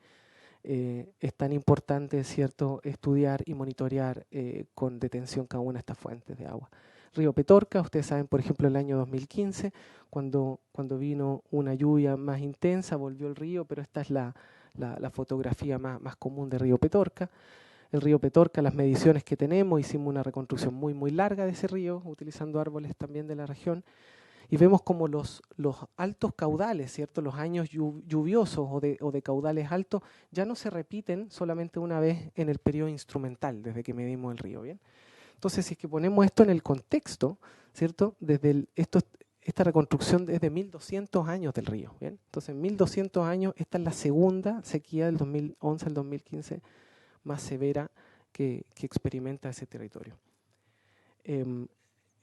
Es tan importante, ¿cierto?, estudiar y monitorear con detención cada una de estas fuentes de agua. Río Petorca, ustedes saben, por ejemplo, el año 2015, cuando vino una lluvia más intensa, volvió el río, pero esta es la fotografía más común de Río Petorca. El río Petorca, las mediciones que tenemos, hicimos una reconstrucción muy, muy larga de ese río, utilizando árboles también de la región, y vemos como los altos caudales, ¿cierto? Los años lluviosos o de caudales altos ya no se repiten solamente una vez en el periodo instrumental, desde que medimos el río, ¿bien? Entonces, si es que ponemos esto en el contexto, ¿cierto? Esta reconstrucción es de 1.200 años del río, ¿bien? Entonces, en 1.200 años, esta es la segunda sequía del 2011 al 2015 más severa que experimenta ese territorio.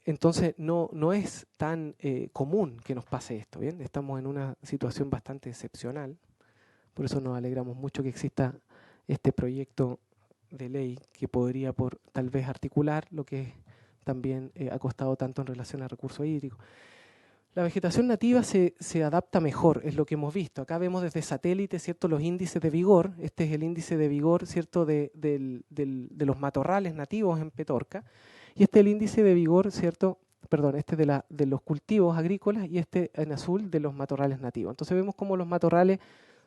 Entonces no es tan común que nos pase esto, ¿bien? Estamos en una situación bastante excepcional, por eso nos alegramos mucho que exista este proyecto de ley que podría tal vez articular lo que también ha costado tanto en relación al recurso hídrico. La vegetación nativa se adapta mejor, es lo que hemos visto. Acá vemos desde satélite, ¿cierto?, los índices de vigor. Este es el índice de vigor, ¿cierto?, de los matorrales nativos en Petorca. Y este es el índice de vigor, ¿cierto?, perdón, este de los cultivos agrícolas y este en azul de los matorrales nativos. Entonces vemos cómo los matorrales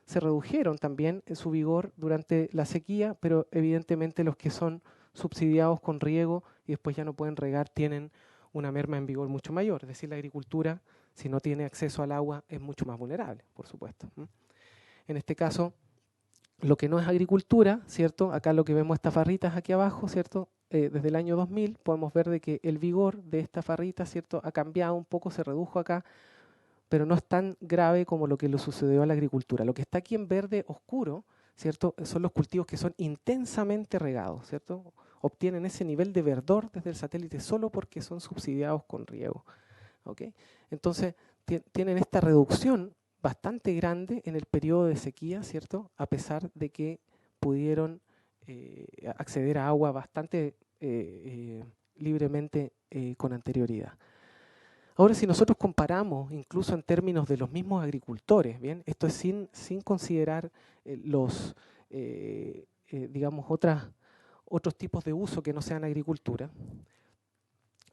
se redujeron también en su vigor durante la sequía, pero evidentemente los que son subsidiados con riego y después ya no pueden regar tienen una merma en vigor mucho mayor. Es decir, la agricultura, si no tiene acceso al agua, es mucho más vulnerable, por supuesto. En este caso, lo que no es agricultura, ¿cierto? Acá lo que vemos estas farritas aquí abajo, ¿cierto? Desde el año 2000 podemos ver de que el vigor de esta farrita, ¿cierto?, ha cambiado un poco, se redujo acá, pero no es tan grave como lo que le sucedió a la agricultura. Lo que está aquí en verde oscuro, ¿cierto?, son los cultivos que son intensamente regados, ¿cierto? Obtienen ese nivel de verdor desde el satélite solo porque son subsidiados con riego, ¿ok? Entonces, tienen esta reducción bastante grande en el periodo de sequía, ¿cierto?, a pesar de que pudieron acceder a agua bastante libremente con anterioridad. Ahora, si nosotros comparamos, incluso en términos de los mismos agricultores, ¿bien? Esto es sin considerar digamos, otros tipos de uso que no sean agricultura,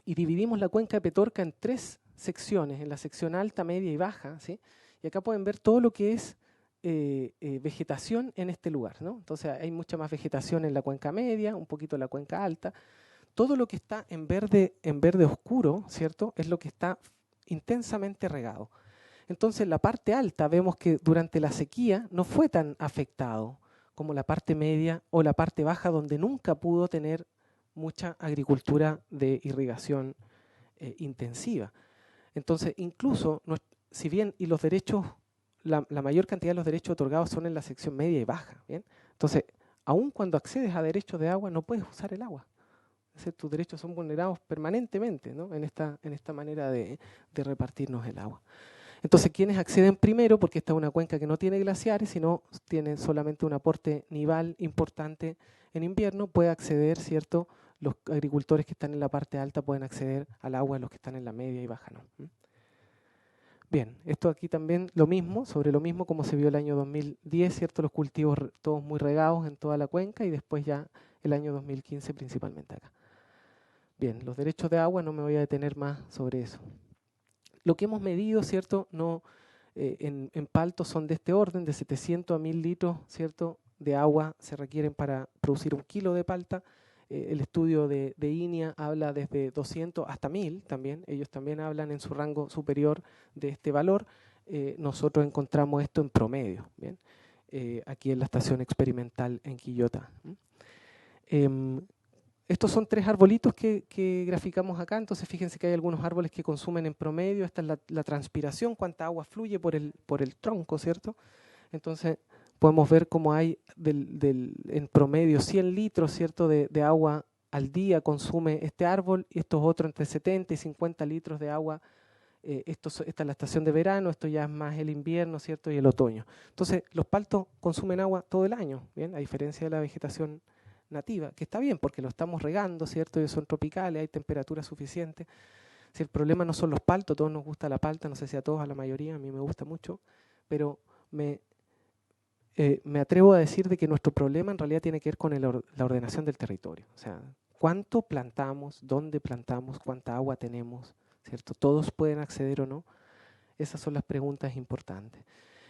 y dividimos la cuenca de Petorca en tres secciones, en la sección alta, media y baja, ¿sí? Y acá pueden ver todo lo que es vegetación en este lugar, ¿no? Entonces hay mucha más vegetación en la cuenca media, un poquito en la cuenca alta. Todo lo que está en verde oscuro, ¿cierto? Es lo que está intensamente regado. Entonces la parte alta vemos que durante la sequía no fue tan afectado como la parte media o la parte baja, donde nunca pudo tener mucha agricultura de irrigación intensiva. Entonces, incluso, si bien y los derechos, la mayor cantidad de los derechos otorgados son en la sección media y baja, ¿bien? Entonces, aun cuando accedes a derechos de agua, no puedes usar el agua. Es decir, tus derechos son vulnerados permanentemente, ¿no? en esta manera de repartirnos el agua. Entonces, ¿quiénes acceden primero? Porque esta es una cuenca que no tiene glaciares, sino tiene solamente un aporte nival importante en invierno, puede acceder, ¿cierto? Los agricultores que están en la parte alta pueden acceder al agua, los que están en la media y baja no. Bien, esto aquí también lo mismo, sobre lo mismo como se vio el año 2010, ¿cierto? Los cultivos todos muy regados en toda la cuenca y después ya el año 2015 principalmente acá. Bien, los derechos de agua no me voy a detener más sobre eso. Lo que hemos medido, ¿cierto? No, en palto son de este orden, de 700 a 1000 litros, ¿cierto? De agua se requieren para producir 1 kilo de palta. El estudio de INIA habla desde 200 hasta 1000 también. Ellos también hablan en su rango superior de este valor. Nosotros encontramos esto en promedio, ¿bien? Aquí en la estación experimental en Quillota. Estos son 3 arbolitos que graficamos acá, entonces fíjense que hay algunos árboles que consumen en promedio, esta es la transpiración, cuánta agua fluye por el tronco, ¿cierto? Entonces podemos ver cómo hay en promedio 100 litros, ¿cierto?, de agua al día consume este árbol, y estos otros entre 70 y 50 litros de agua. Esta es la estación de verano, esto ya es más el invierno, ¿cierto?, y el otoño. Entonces los paltos consumen agua todo el año, ¿bien? A diferencia de la vegetación nativa, que está bien porque lo estamos regando, ¿cierto? Y son tropicales, hay temperatura suficiente. Si el problema no son los paltos, a todos nos gusta la palta, no sé si a todos, a la mayoría, a mí me gusta mucho, pero me atrevo a decir de que nuestro problema en realidad tiene que ver con la ordenación del territorio. O sea, cuánto plantamos, dónde plantamos, cuánta agua tenemos, ¿cierto? ¿Todos pueden acceder o no? Esas son las preguntas importantes.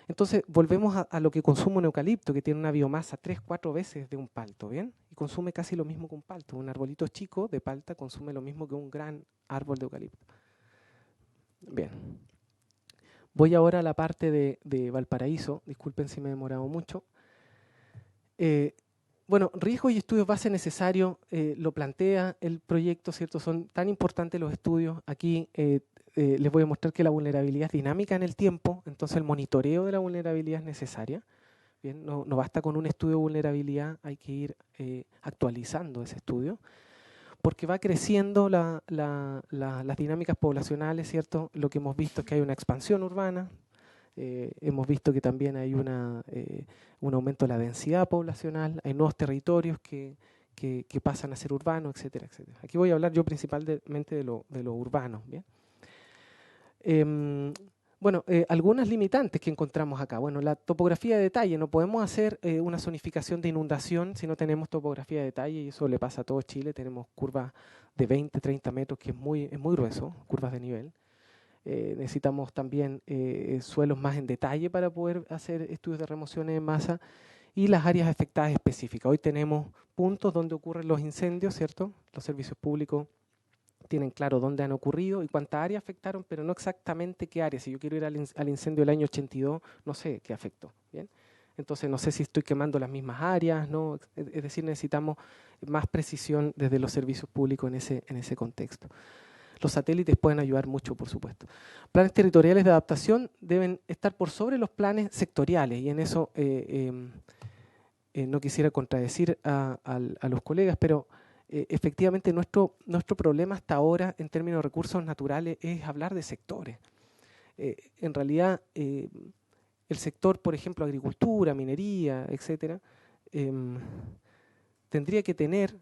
Entonces, volvemos a lo que consume un eucalipto, que tiene una biomasa 3-4 veces de un palto, ¿bien? Y consume casi lo mismo que un palto. Un arbolito chico de palta consume lo mismo que un gran árbol de eucalipto. Bien. Voy ahora a la parte de Valparaíso. Disculpen si me he demorado mucho. Bueno, riesgos y estudios base necesarios lo plantea el proyecto, ¿cierto? Son tan importantes los estudios. Aquí les voy a mostrar que la vulnerabilidad es dinámica en el tiempo, entonces el monitoreo de la vulnerabilidad es necesaria. Bien, no basta con un estudio de vulnerabilidad, hay que ir actualizando ese estudio, porque va creciendo las dinámicas poblacionales, ¿cierto? Lo que hemos visto es que hay una expansión urbana, hemos visto que también hay un aumento de la densidad poblacional, hay nuevos territorios que pasan a ser urbanos, etcétera, etcétera. Aquí voy a hablar yo principalmente de lo urbano, ¿bien? Bueno, algunas limitantes que encontramos acá. Bueno, la topografía de detalle. No podemos hacer una zonificación de inundación si no tenemos topografía de detalle, y eso le pasa a todo Chile. Tenemos curvas de 20, 30 metros, que es muy grueso, curvas de nivel. Necesitamos también suelos más en detalle para poder hacer estudios de remociones en masa, y las áreas afectadas específicas. Hoy tenemos puntos donde ocurren los incendios, ¿cierto? Los servicios públicos tienen claro dónde han ocurrido y cuántas áreas afectaron, pero no exactamente qué áreas. Si yo quiero ir al incendio del año 82, no sé qué afectó, ¿bien? Entonces no sé si estoy quemando las mismas áreas, ¿no? Es decir, necesitamos más precisión desde los servicios públicos en ese contexto. Los satélites pueden ayudar mucho, por supuesto. Planes territoriales de adaptación deben estar por sobre los planes sectoriales, y en eso no quisiera contradecir a los colegas, pero efectivamente nuestro problema hasta ahora en términos de recursos naturales es hablar de sectores. En realidad el sector, por ejemplo, agricultura, minería, etcétera, tendría que tener,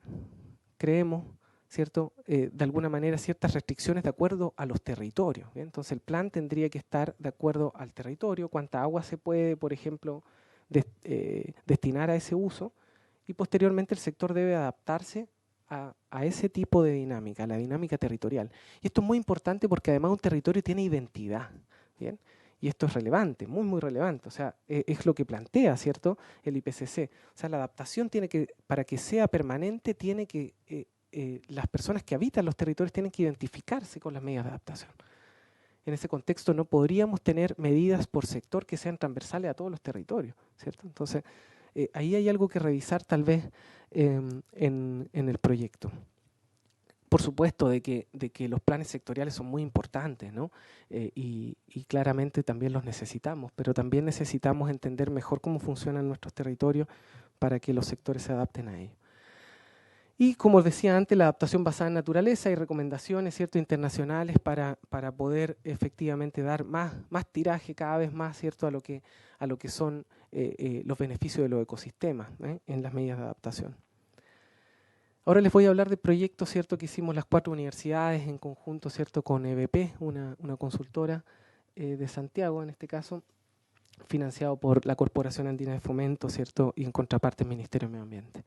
creemos, ¿cierto? De alguna manera ciertas restricciones de acuerdo a los territorios, ¿bien? Entonces el plan tendría que estar de acuerdo al territorio, cuánta agua se puede, por ejemplo, destinar a ese uso, y posteriormente el sector debe adaptarse a ese tipo de dinámica, a la dinámica territorial. Y esto es muy importante porque además un territorio tiene identidad, ¿bien? Y esto es relevante, muy, muy relevante. O sea, es lo que plantea, ¿cierto?, el IPCC. O sea, la adaptación tiene que, para que sea permanente, tiene que, las personas que habitan los territorios tienen que identificarse con las medidas de adaptación. En ese contexto no podríamos tener medidas por sector que sean transversales a todos los territorios, ¿cierto? Entonces, ahí hay algo que revisar tal vez en el proyecto. Por supuesto de que los planes sectoriales son muy importantes, ¿no? Y claramente también los necesitamos, pero también necesitamos entender mejor cómo funcionan nuestros territorios para que los sectores se adapten a ellos. Y como decía antes, la adaptación basada en naturaleza y recomendaciones, ¿cierto?, internacionales para poder efectivamente dar más tiraje cada vez más, ¿cierto?, a lo que son los beneficios de los ecosistemas en las medidas de adaptación. Ahora les voy a hablar de proyectos, ¿cierto?, que hicimos las 4 universidades en conjunto, ¿cierto?, con EBP, una consultora de Santiago en este caso, financiado por la Corporación Andina de Fomento, ¿cierto?, y en contraparte el Ministerio de Medio Ambiente.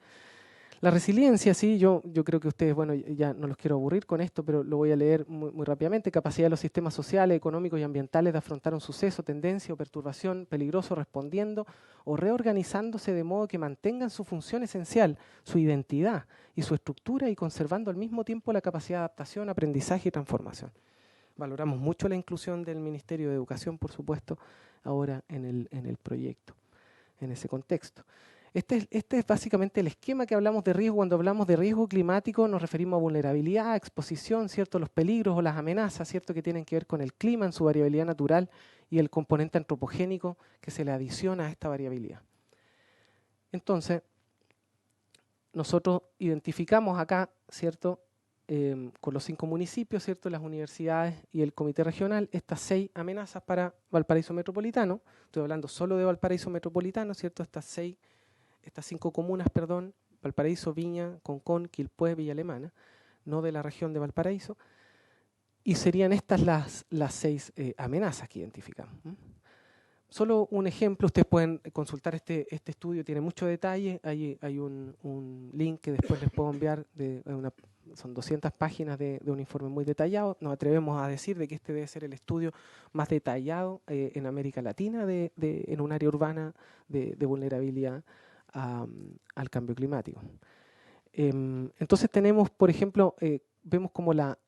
La resiliencia, sí, yo creo que ustedes, bueno, ya no los quiero aburrir con esto, pero lo voy a leer muy rápidamente. Capacidad de los sistemas sociales, económicos y ambientales de afrontar un suceso, tendencia o perturbación peligroso respondiendo o reorganizándose de modo que mantengan su función esencial, su identidad y su estructura y conservando al mismo tiempo la capacidad de adaptación, aprendizaje y transformación. Valoramos mucho la inclusión del Ministerio de Educación, por supuesto, ahora en el proyecto, en ese contexto. Este es básicamente el esquema que hablamos de riesgo. Cuando hablamos de riesgo climático nos referimos a vulnerabilidad, exposición, ¿cierto?, los peligros o las amenazas, ¿cierto?, que tienen que ver con el clima en su variabilidad natural y el componente antropogénico que se le adiciona a esta variabilidad. Entonces, nosotros identificamos acá, ¿cierto?, con los 5 municipios, ¿cierto?, las universidades y el comité regional, estas 6 amenazas para Valparaíso Metropolitano. Estoy hablando solo de Valparaíso Metropolitano, ¿cierto?, estas 5 comunas, perdón, Valparaíso, Viña, Concón, Quilpué, Villa Alemana, no de la región de Valparaíso, y serían estas las 6 amenazas que identificamos. Solo un ejemplo, ustedes pueden consultar este estudio, tiene mucho detalle, hay un link que después les puedo enviar, son 200 páginas de un informe muy detallado. Nos atrevemos a decir de que este debe ser el estudio más detallado en América Latina en un área urbana de vulnerabilidad al cambio climático. Entonces tenemos, por ejemplo, vemos como la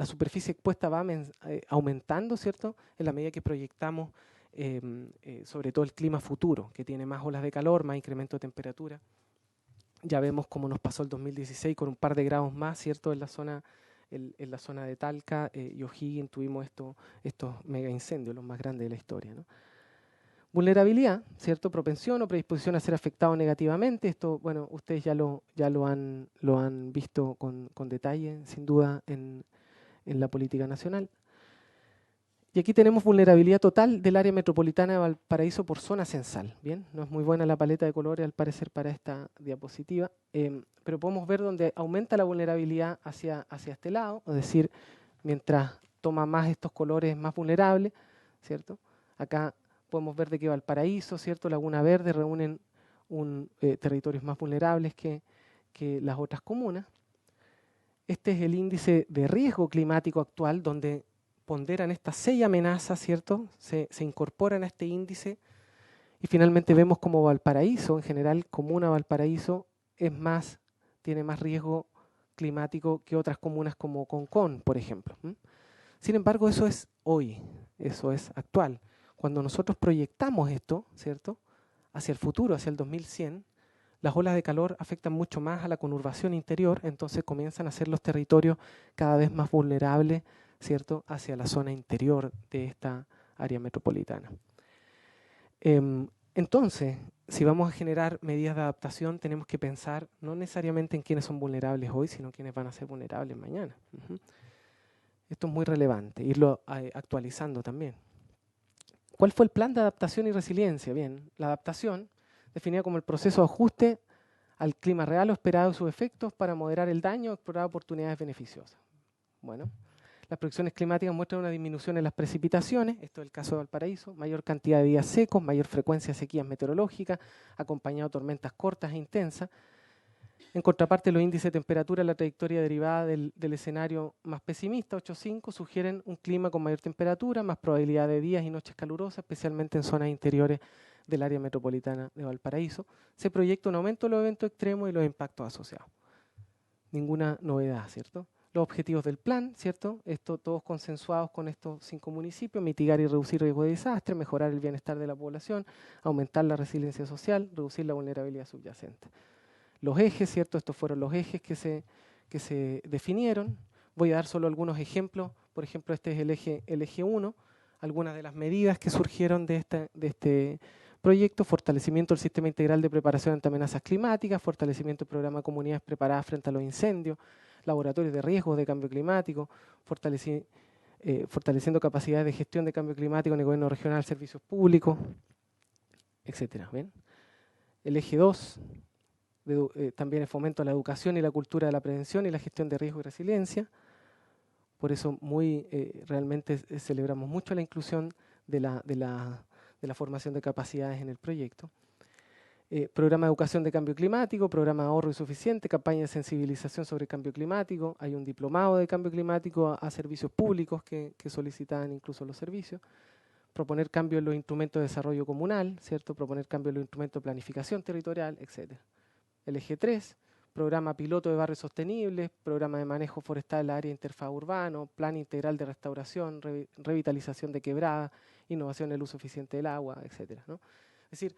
superficie expuesta va aumentando, ¿cierto?, en la medida que proyectamos sobre todo el clima futuro, que tiene más olas de calor, más incremento de temperatura. Ya vemos cómo nos pasó el 2016 con un par de grados más, ¿cierto?, en la zona de Talca y O'Higgins tuvimos estos mega incendios, los más grandes de la historia, ¿no? Vulnerabilidad, ¿cierto?, propensión o predisposición a ser afectado negativamente. Esto, bueno, ustedes ya lo han visto con detalle, sin duda, en la política nacional. Y aquí tenemos vulnerabilidad total del área metropolitana de Valparaíso por zona censal. Bien, no es muy buena la paleta de colores al parecer para esta diapositiva, pero podemos ver donde aumenta la vulnerabilidad hacia este lado, es decir, mientras toma más estos colores más vulnerables, ¿cierto? Acá podemos ver de que Valparaíso, ¿cierto?, Laguna Verde reúnen territorios más vulnerables que las otras comunas. Este es el índice de riesgo climático actual, donde ponderan estas 6 amenazas, ¿cierto?, se incorporan a este índice y finalmente vemos como Valparaíso, en general, comuna Valparaíso, tiene más riesgo climático que otras comunas como Concón, por ejemplo. Sin embargo, eso es hoy, eso es actual. Cuando nosotros proyectamos esto, ¿cierto?, hacia el futuro, hacia el 2100, las olas de calor afectan mucho más a la conurbación interior, entonces comienzan a ser los territorios cada vez más vulnerables, ¿cierto?, hacia la zona interior de esta área metropolitana. Entonces, si vamos a generar medidas de adaptación, tenemos que pensar no necesariamente en quiénes son vulnerables hoy, sino quiénes van a ser vulnerables mañana. Esto es muy relevante, irlo actualizando también. ¿Cuál fue el plan de adaptación y resiliencia? Bien, la adaptación, definida como el proceso de ajuste al clima real o esperado y sus efectos para moderar el daño o explorar oportunidades beneficiosas. Bueno, las proyecciones climáticas muestran una disminución en las precipitaciones, esto es el caso de Valparaíso, mayor cantidad de días secos, mayor frecuencia de sequías meteorológicas, acompañado de tormentas cortas e intensas. En contraparte, los índices de temperatura, la trayectoria derivada del escenario más pesimista, 8.5, sugieren un clima con mayor temperatura, más probabilidad de días y noches calurosas, especialmente en zonas interiores del área metropolitana de Valparaíso. Se proyecta un aumento de los eventos extremos y los impactos asociados. Ninguna novedad, ¿cierto? Los objetivos del plan, ¿cierto? Esto todos consensuados con estos 5 municipios: mitigar y reducir riesgo de desastre, mejorar el bienestar de la población, aumentar la resiliencia social, reducir la vulnerabilidad subyacente. Los ejes, ¿cierto? Estos fueron los ejes que se definieron. Voy a dar solo algunos ejemplos. Por ejemplo, este es el eje 1, algunas de las medidas que surgieron de este proyecto: fortalecimiento del sistema integral de preparación ante amenazas climáticas, fortalecimiento del programa de comunidades preparadas frente a los incendios, laboratorios de riesgos de cambio climático, fortaleciendo capacidades de gestión de cambio climático en el gobierno regional, servicios públicos, etcétera. ¿Ven? El eje 2, también el fomento a la educación y la cultura de la prevención y la gestión de riesgo y resiliencia. Por eso realmente celebramos mucho la inclusión de la formación de capacidades en el proyecto. Programa de educación de cambio climático, programa de ahorro y suficiente, campaña de sensibilización sobre cambio climático. Hay un diplomado de cambio climático a servicios públicos que solicitaban incluso los servicios. Proponer cambios en los instrumentos de desarrollo comunal, ¿cierto? Proponer cambios en los instrumentos de planificación territorial, etc. El eje 3, programa piloto de barrios sostenibles, programa de manejo forestal en la área interfaz urbano, plan integral de restauración, revitalización de quebradas, innovación en el uso eficiente del agua, etc., ¿no? Es decir,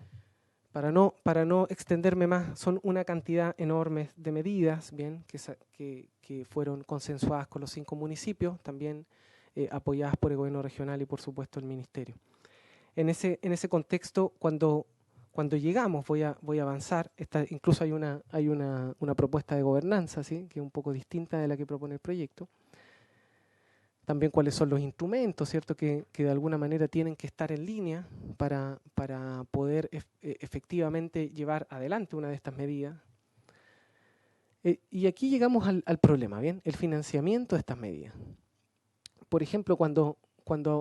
para no extenderme más, son una cantidad enorme de medidas, bien, que fueron consensuadas con los 5 municipios, también apoyadas por el gobierno regional y por supuesto el ministerio. En ese contexto, cuando llegamos, voy a avanzar, incluso hay una propuesta de gobernanza, ¿sí?, que es un poco distinta de la que propone el proyecto. También cuáles son los instrumentos, ¿cierto?, que de alguna manera tienen que estar en línea para poder efectivamente llevar adelante una de estas medidas. Y aquí llegamos al problema, ¿bien? El financiamiento de estas medidas. Por ejemplo, cuando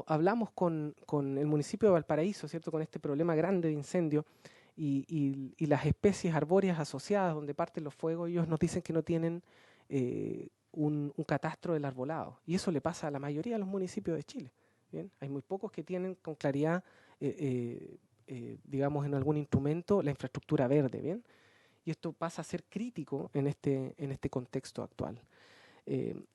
hablamos con el municipio de Valparaíso, ¿cierto?, con este problema grande de incendio y las especies arbóreas asociadas donde parten los fuegos, ellos nos dicen que no tienen un catastro del arbolado. Y eso le pasa a la mayoría de los municipios de Chile. ¿Bien? Hay muy pocos que tienen con claridad, digamos, en algún instrumento la infraestructura verde. ¿Bien? Y esto pasa a ser crítico en este contexto actual.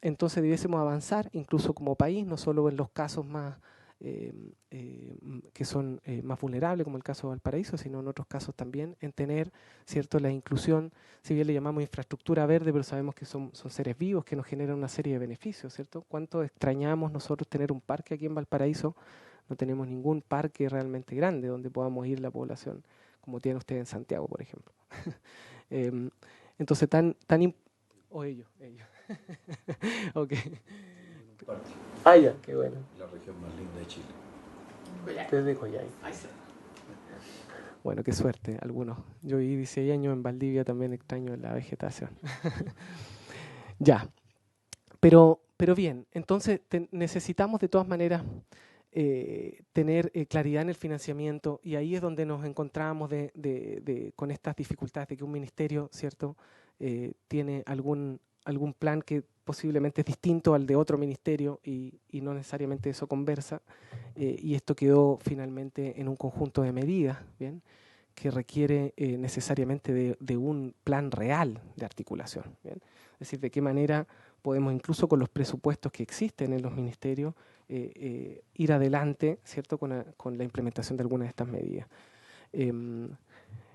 Entonces debiésemos avanzar, incluso como país, no solo en los casos más que son más vulnerables, como el caso de Valparaíso, sino en otros casos también, en tener, ¿cierto?, la inclusión, si bien le llamamos infraestructura verde, pero sabemos que son seres vivos que nos generan una serie de beneficios, ¿cierto? ¿Cuánto extrañamos nosotros tener un parque aquí en Valparaíso? No tenemos ningún parque realmente grande donde podamos ir la población, como tiene usted en Santiago, por ejemplo. Entonces, o ellos. Ok. Ah, ya, qué bueno. La región más linda de Chile. Desde Coyhai. Bueno, qué suerte, algunos. Yo viví 16 años en Valdivia, también extraño la vegetación. Ya, pero bien, entonces necesitamos de todas maneras tener claridad en el financiamiento, y ahí es donde nos encontramos con estas dificultades de que un ministerio, ¿cierto?, tiene algún plan que posiblemente es distinto al de otro ministerio y no necesariamente eso conversa, y esto quedó finalmente en un conjunto de medidas, ¿bien?, que requiere necesariamente de un plan real de articulación, ¿bien? Es decir, de qué manera podemos, incluso con los presupuestos que existen en los ministerios, ir adelante, ¿cierto?, con la implementación de algunas de estas medidas.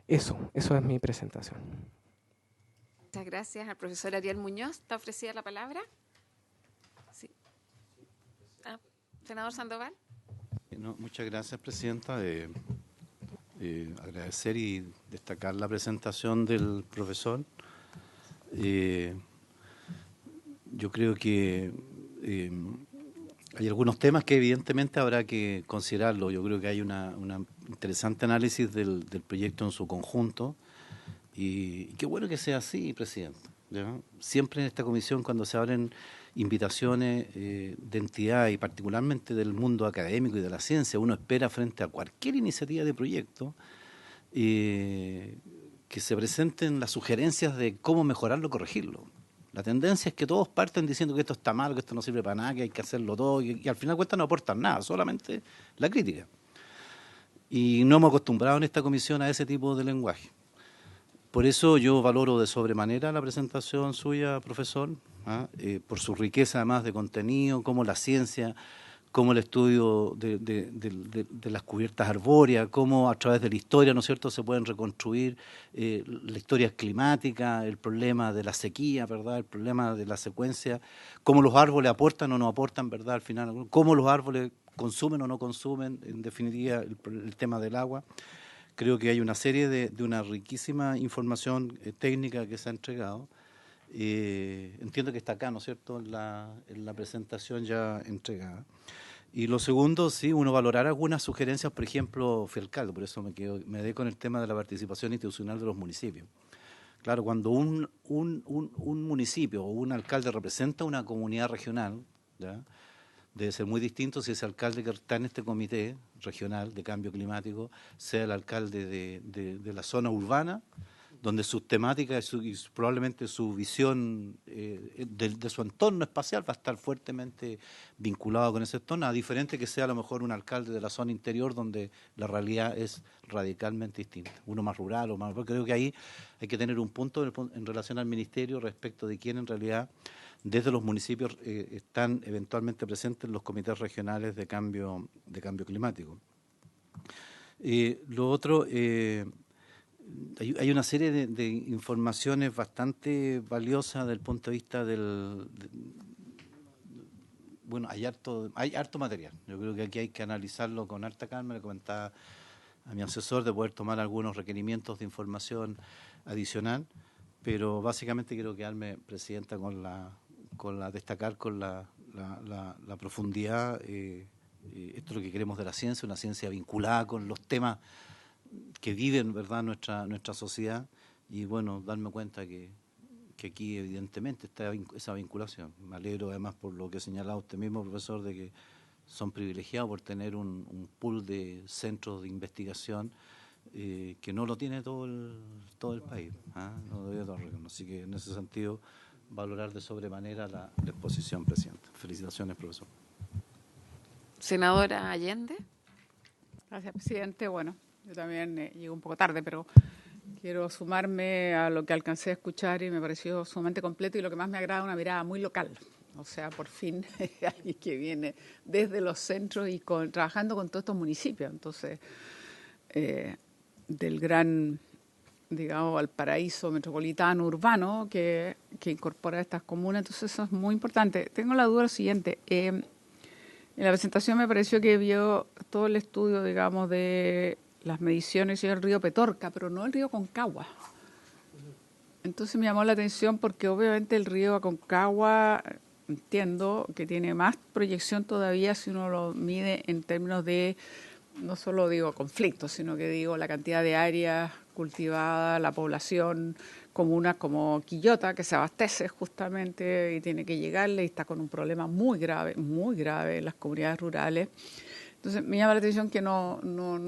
Eso es mi presentación. Muchas gracias al profesor Ariel Muñoz. ¿Está ofrecida la palabra? Sí. Senador Sandoval. No, muchas gracias, presidenta. Agradecer y destacar la presentación del profesor. Yo creo que hay algunos temas que evidentemente habrá que considerarlo. Yo creo que hay una interesante análisis del proyecto en su conjunto. Y qué bueno que sea así, presidente, ¿ya? Siempre en esta comisión, cuando se abren invitaciones de entidad y particularmente del mundo académico y de la ciencia, uno espera frente a cualquier iniciativa de proyecto que se presenten las sugerencias de cómo mejorarlo, corregirlo. La tendencia es que todos parten diciendo que esto está mal, que esto no sirve para nada, que hay que hacerlo todo, y al final de cuentas no aportan nada, solamente la crítica. Y no hemos acostumbrado en esta comisión a ese tipo de lenguaje. Por eso yo valoro de sobremanera la presentación suya, profesor, por su riqueza además de contenido, como la ciencia, como el estudio de las cubiertas arbóreas, cómo a través de la historia, ¿no es cierto?, se pueden reconstruir la historia climática, el problema de la sequía, ¿verdad?, el problema de la secuencia, cómo los árboles aportan o no aportan, ¿verdad?, al final, cómo los árboles consumen o no consumen, en definitiva, el tema del agua. Creo que hay una serie de una riquísima información técnica que se ha entregado. Entiendo que está acá, ¿no es cierto?, en la presentación ya entregada. Y lo segundo, sí, uno valorar algunas sugerencias, por ejemplo, fui alcalde, por eso me quedé con el tema de la participación institucional de los municipios. Claro, cuando un municipio o un alcalde representa una comunidad regional, ¿ya?, debe ser muy distinto si ese alcalde que está en este comité regional de cambio climático sea el alcalde de la zona urbana, donde sus temáticas y probablemente su visión de su entorno espacial va a estar fuertemente vinculado con ese entorno, a diferente que sea a lo mejor un alcalde de la zona interior donde la realidad es radicalmente distinta, uno más rural o más... Creo que ahí hay que tener un punto en relación al ministerio respecto de quién en realidad desde los municipios están eventualmente presentes en los comités regionales de cambio climático. Lo otro... hay una serie de informaciones bastante valiosas desde el punto de vista bueno, hay harto material. Yo creo que aquí hay que analizarlo con harta calma. Le comentaba a mi asesor de poder tomar algunos requerimientos de información adicional, pero básicamente quiero quedarme, presidenta, destacar con la profundidad. Esto es lo que queremos de la ciencia, una ciencia vinculada con los temas que viven, ¿verdad?, nuestra sociedad, y bueno, darme cuenta que aquí evidentemente está esa vinculación. Me alegro además por lo que señalaba usted mismo, profesor, de que son privilegiados por tener un pool de centros de investigación que no lo tiene todo el país, no lo tiene todo el región. Así que en ese sentido, valorar de sobremanera la exposición, presidenta. Felicitaciones, profesor. Senadora Allende. Gracias, presidente. Bueno, yo también llego un poco tarde, pero quiero sumarme a lo que alcancé a escuchar y me pareció sumamente completo, y lo que más me agrada, una mirada muy local. O sea, por fin alguien que viene desde los centros y trabajando con todos estos municipios. Entonces, del gran, digamos, Valparaíso metropolitano, urbano, que incorpora estas comunas. Entonces, eso es muy importante. Tengo la duda siguiente. En la presentación me pareció que vio todo el estudio, digamos, de las mediciones y el río Petorca, pero no el río Aconcagua. Entonces me llamó la atención porque obviamente el río Aconcagua, entiendo que tiene más proyección todavía si uno lo mide en términos de, no solo digo conflictos, sino que digo la cantidad de áreas cultivadas, la población, comunas como Quillota, que se abastece justamente y tiene que llegarle y está con un problema muy grave en las comunidades rurales. Entonces me llama la atención que no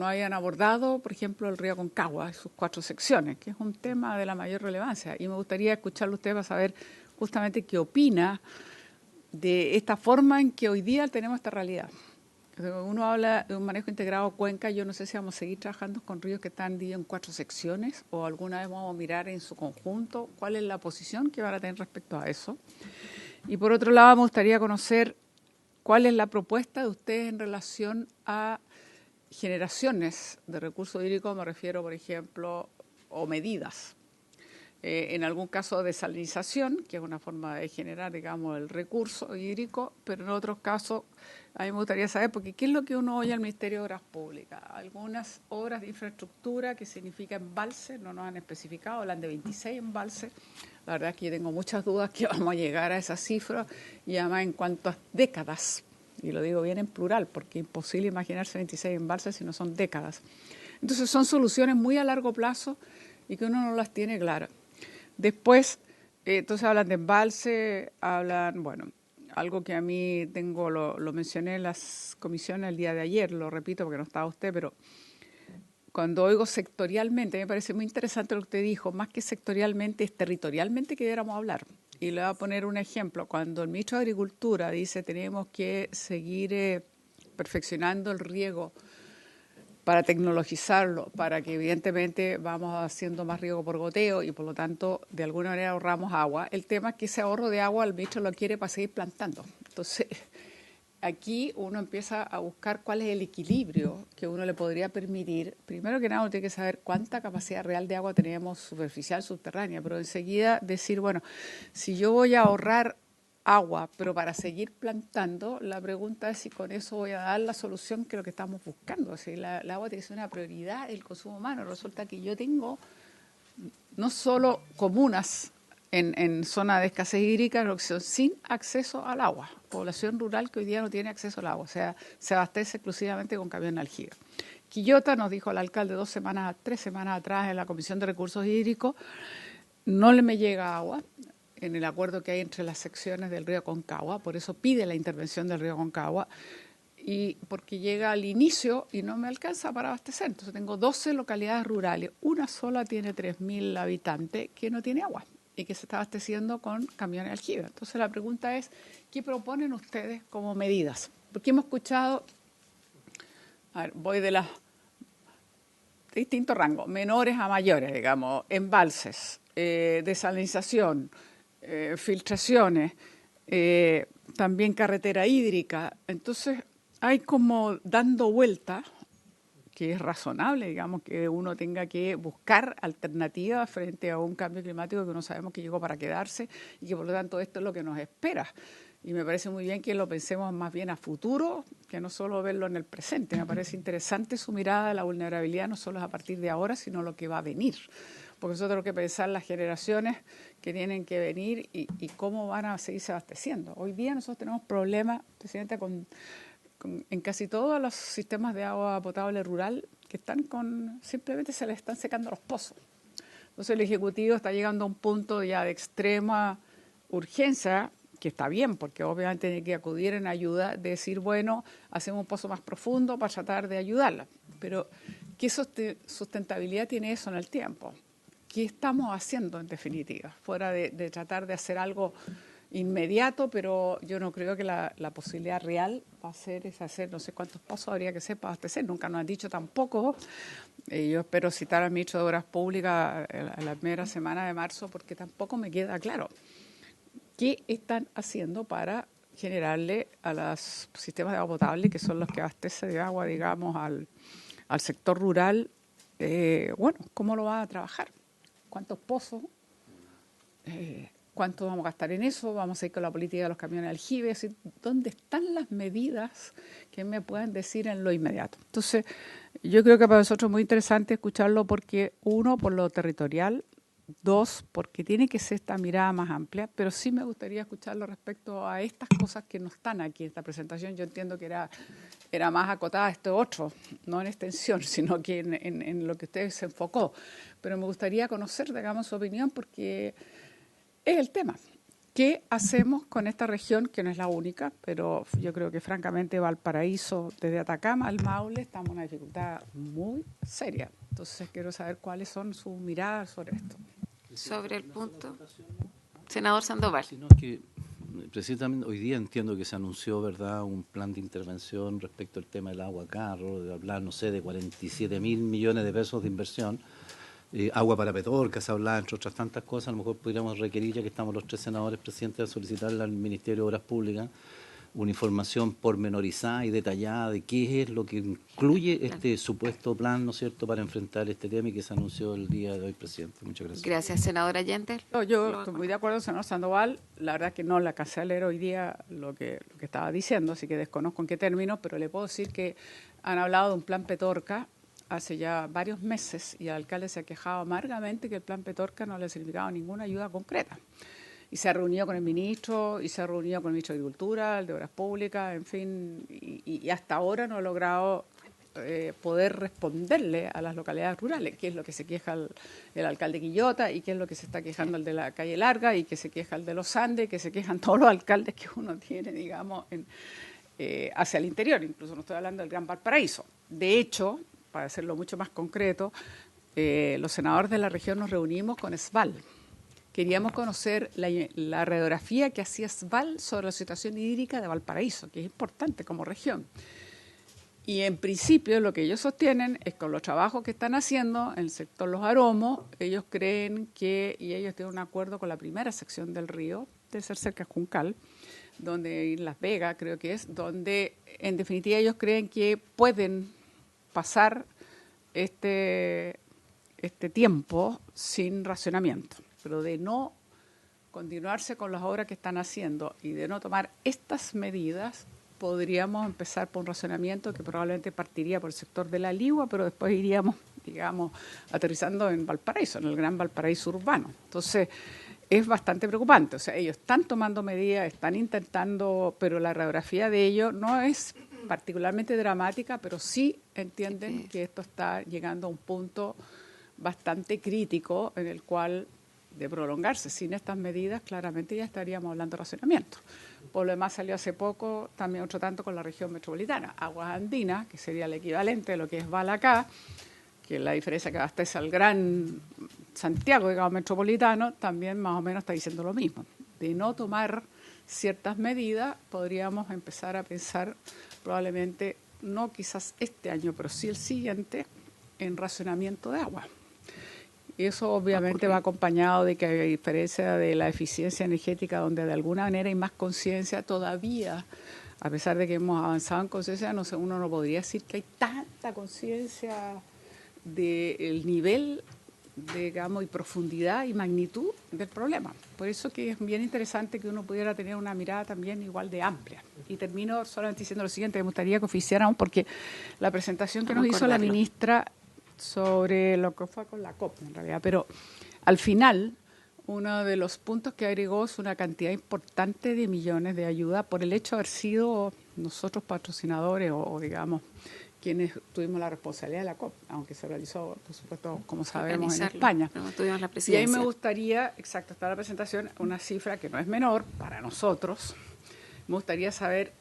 hayan abordado, por ejemplo, el río Aconcagua y sus 4 secciones, que es un tema de la mayor relevancia. Y me gustaría escucharlo usted para saber justamente qué opina de esta forma en que hoy día tenemos esta realidad. Uno habla de un manejo integrado cuenca, yo no sé si vamos a seguir trabajando con ríos que están divididos en 4 secciones o alguna vez vamos a mirar en su conjunto cuál es la posición que van a tener respecto a eso. Y por otro lado, me gustaría conocer cuál es la propuesta de ustedes en relación a generaciones de recursos hídricos, me refiero, por ejemplo, o medidas. En algún caso, desalinización, que es una forma de generar, digamos, el recurso hídrico, pero en otros casos, a mí me gustaría saber, porque ¿qué es lo que uno oye al Ministerio de Obras Públicas? Algunas obras de infraestructura que significa embalse, no nos han especificado, hablan de 26 embalses. La verdad es que yo tengo muchas dudas que vamos a llegar a esa cifra, y además en cuántas décadas, y lo digo bien en plural, porque es imposible imaginarse 26 embalses si no son décadas. Entonces son soluciones muy a largo plazo y que uno no las tiene claras. Después, entonces hablan de embalse, hablan, bueno, algo que a mí lo mencioné en las comisiones el día de ayer, lo repito porque no estaba usted, pero cuando oigo sectorialmente, me parece muy interesante lo que usted dijo, más que sectorialmente, es territorialmente que deberíamos hablar. Y le voy a poner un ejemplo. Cuando el ministro de Agricultura dice tenemos que seguir perfeccionando el riego para tecnologizarlo, para que evidentemente vamos haciendo más riego por goteo y por lo tanto de alguna manera ahorramos agua. El tema es que ese ahorro de agua el ministro lo quiere para seguir plantando. Entonces, aquí uno empieza a buscar cuál es el equilibrio que uno le podría permitir. Primero que nada, uno tiene que saber cuánta capacidad real de agua tenemos superficial, subterránea, pero enseguida decir, bueno, si yo voy a ahorrar agua, pero para seguir plantando, la pregunta es si con eso voy a dar la solución que es lo que estamos buscando. O sea, el agua tiene que ser una prioridad del consumo humano. Resulta que yo tengo no solo comunas en zona de escasez hídrica, sino que son sin acceso al agua. Población rural que hoy día no tiene acceso al agua, o sea, se abastece exclusivamente con camión de aljibe. Quillota, nos dijo el alcalde 3 semanas atrás en la Comisión de Recursos Hídricos, no le me llega agua en el acuerdo que hay entre las secciones del río Concagua, por eso pide la intervención del río Concagua, y porque llega al inicio y no me alcanza para abastecer. Entonces tengo 12 localidades rurales, una sola tiene 3.000 habitantes que no tiene agua y que se está abasteciendo con camiones de aljibe. Entonces la pregunta es, ¿qué proponen ustedes como medidas? Porque hemos escuchado, a ver, voy de distintos rangos, menores a mayores, digamos, embalses, desalinización, filtraciones, también carretera hídrica. Entonces hay como dando vueltas, que es razonable, digamos, que uno tenga que buscar alternativas frente a un cambio climático que no sabemos que llegó para quedarse y que por lo tanto esto es lo que nos espera. Y me parece muy bien que lo pensemos más bien a futuro, que no solo verlo en el presente. Me parece interesante su mirada a la vulnerabilidad, no solo es a partir de ahora, sino lo que va a venir. Porque nosotros tenemos que pensar las generaciones que tienen que venir y cómo van a seguirse abasteciendo. Hoy día nosotros tenemos problemas, Presidenta, en casi todos los sistemas de agua potable rural que simplemente se les están secando los pozos. Entonces el Ejecutivo está llegando a un punto ya de extrema urgencia, que está bien, porque obviamente tiene que acudir en ayuda, de decir, bueno, hacemos un pozo más profundo para tratar de ayudarla. Pero, ¿qué sustentabilidad tiene eso en el tiempo? ¿Qué estamos haciendo en definitiva? Fuera de tratar de hacer algo inmediato, pero yo no creo que la posibilidad real va a ser es hacer no sé cuántos pozos habría que hacer para abastecer. Nunca nos han dicho tampoco. Yo espero citar al ministro de Obras Públicas en la primera semana de marzo, porque tampoco me queda claro qué están haciendo para generarle a los sistemas de agua potable, que son los que abastecen de agua, digamos, al sector rural. Bueno, ¿cómo lo va a trabajar? ¿Cuántos pozos? ¿Cuánto vamos a gastar en eso? ¿Vamos a ir con la política de los camiones de aljibe? Es decir, ¿dónde están las medidas que me pueden decir en lo inmediato? Entonces, yo creo que para nosotros es muy interesante escucharlo porque, uno, por lo territorial, dos, porque tiene que ser esta mirada más amplia, pero sí me gustaría escucharlo respecto a estas cosas que no están aquí en esta presentación. Yo entiendo que era más acotada a esto otro, no en extensión, sino que en lo que usted se enfocó. Pero me gustaría conocer, digamos, su opinión, porque es el tema. ¿Qué hacemos con esta región, que no es la única, pero yo creo que francamente Valparaíso, desde Atacama al Maule, estamos en una dificultad muy seria? Entonces quiero saber cuáles son sus miradas sobre esto. Sobre el punto, senador Sandoval. Sino que precisamente hoy día entiendo que se anunció, ¿verdad?, un plan de intervención respecto al tema del agua carro, de hablar, no sé, de 47.000 millones de pesos de inversión. Agua para Petorca, se hablaba, entre otras tantas cosas. A lo mejor podríamos requerir, ya que estamos los 3 senadores presentes, a solicitarle al Ministerio de Obras Públicas una información pormenorizada y detallada de qué es lo que incluye este supuesto plan, ¿no es cierto?, para enfrentar este tema y que se anunció el día de hoy, presidente. Muchas gracias. Gracias, senadora Allende. Yo estoy muy de acuerdo, senador Sandoval. La verdad es que no la alcancé a leer hoy día lo que estaba diciendo, así que desconozco en qué términos, pero le puedo decir que han hablado de un plan Petorca hace ya varios meses y el alcalde se ha quejado amargamente que el plan Petorca no le ha significado ninguna ayuda concreta. Y se ha reunido con el ministro, y se ha reunido con el ministro de Agricultura, el de Obras Públicas, en fin, y hasta ahora no ha logrado poder responderle a las localidades rurales, qué es lo que se queja el alcalde Quillota y qué es lo que se está quejando el de la Calle Larga y qué se queja el de los Andes, que se quejan todos los alcaldes que uno tiene, digamos, hacia el interior. Incluso no estoy hablando del Gran Valparaíso. De hecho, para hacerlo mucho más concreto, los senadores de la región nos reunimos con SVAL. Queríamos conocer la radiografía que hacía SVAL sobre la situación hídrica de Valparaíso, que es importante como región. Y en principio lo que ellos sostienen es que con los trabajos que están haciendo en el sector Los Aromos, ellos creen que, y ellos tienen un acuerdo con la primera sección del río, debe ser cerca de Juncal, donde en Las Vegas creo que es, donde en definitiva ellos creen que pueden pasar este tiempo sin racionamiento, pero de no continuarse con las obras que están haciendo y de no tomar estas medidas, podríamos empezar por un racionamiento que probablemente partiría por el sector de la Ligua, pero después iríamos, digamos, aterrizando en Valparaíso, en el gran Valparaíso urbano. Entonces, es bastante preocupante. O sea, ellos están tomando medidas, están intentando, pero la radiografía de ellos no es particularmente dramática, pero sí entienden que esto está llegando a un punto bastante crítico en el cual, de prolongarse sin estas medidas, claramente ya estaríamos hablando de racionamiento. Por lo demás salió hace poco también otro tanto con la región metropolitana, Aguas Andinas, que sería el equivalente de lo que es Balacá, que es la diferencia que abastece al gran Santiago, digamos, metropolitano, también más o menos está diciendo lo mismo. De no tomar ciertas medidas, podríamos empezar a pensar probablemente, no quizás este año, pero sí el siguiente, en racionamiento de agua. Y eso obviamente va acompañado de que, a diferencia de la eficiencia energética, donde de alguna manera hay más conciencia todavía, a pesar de que hemos avanzado en conciencia, no sé, uno no podría decir que hay tanta conciencia del nivel, digamos, y profundidad y magnitud del problema. Por eso que es bien interesante que uno pudiera tener una mirada también igual de amplia. Y termino solamente diciendo lo siguiente: me gustaría que oficiáramos, porque la presentación que nos hizo la ministra sobre lo que fue con la COP, en realidad, pero al final uno de los puntos que agregó es una cantidad importante de millones de ayuda por el hecho de haber sido nosotros patrocinadores o digamos, quienes tuvimos la responsabilidad de la COP, aunque se realizó, por supuesto, como sabemos, en España. Tuvimos la Y presidencia. ahí me gustaría, exacto, está la presentación, una cifra que no es menor para nosotros. Me gustaría saber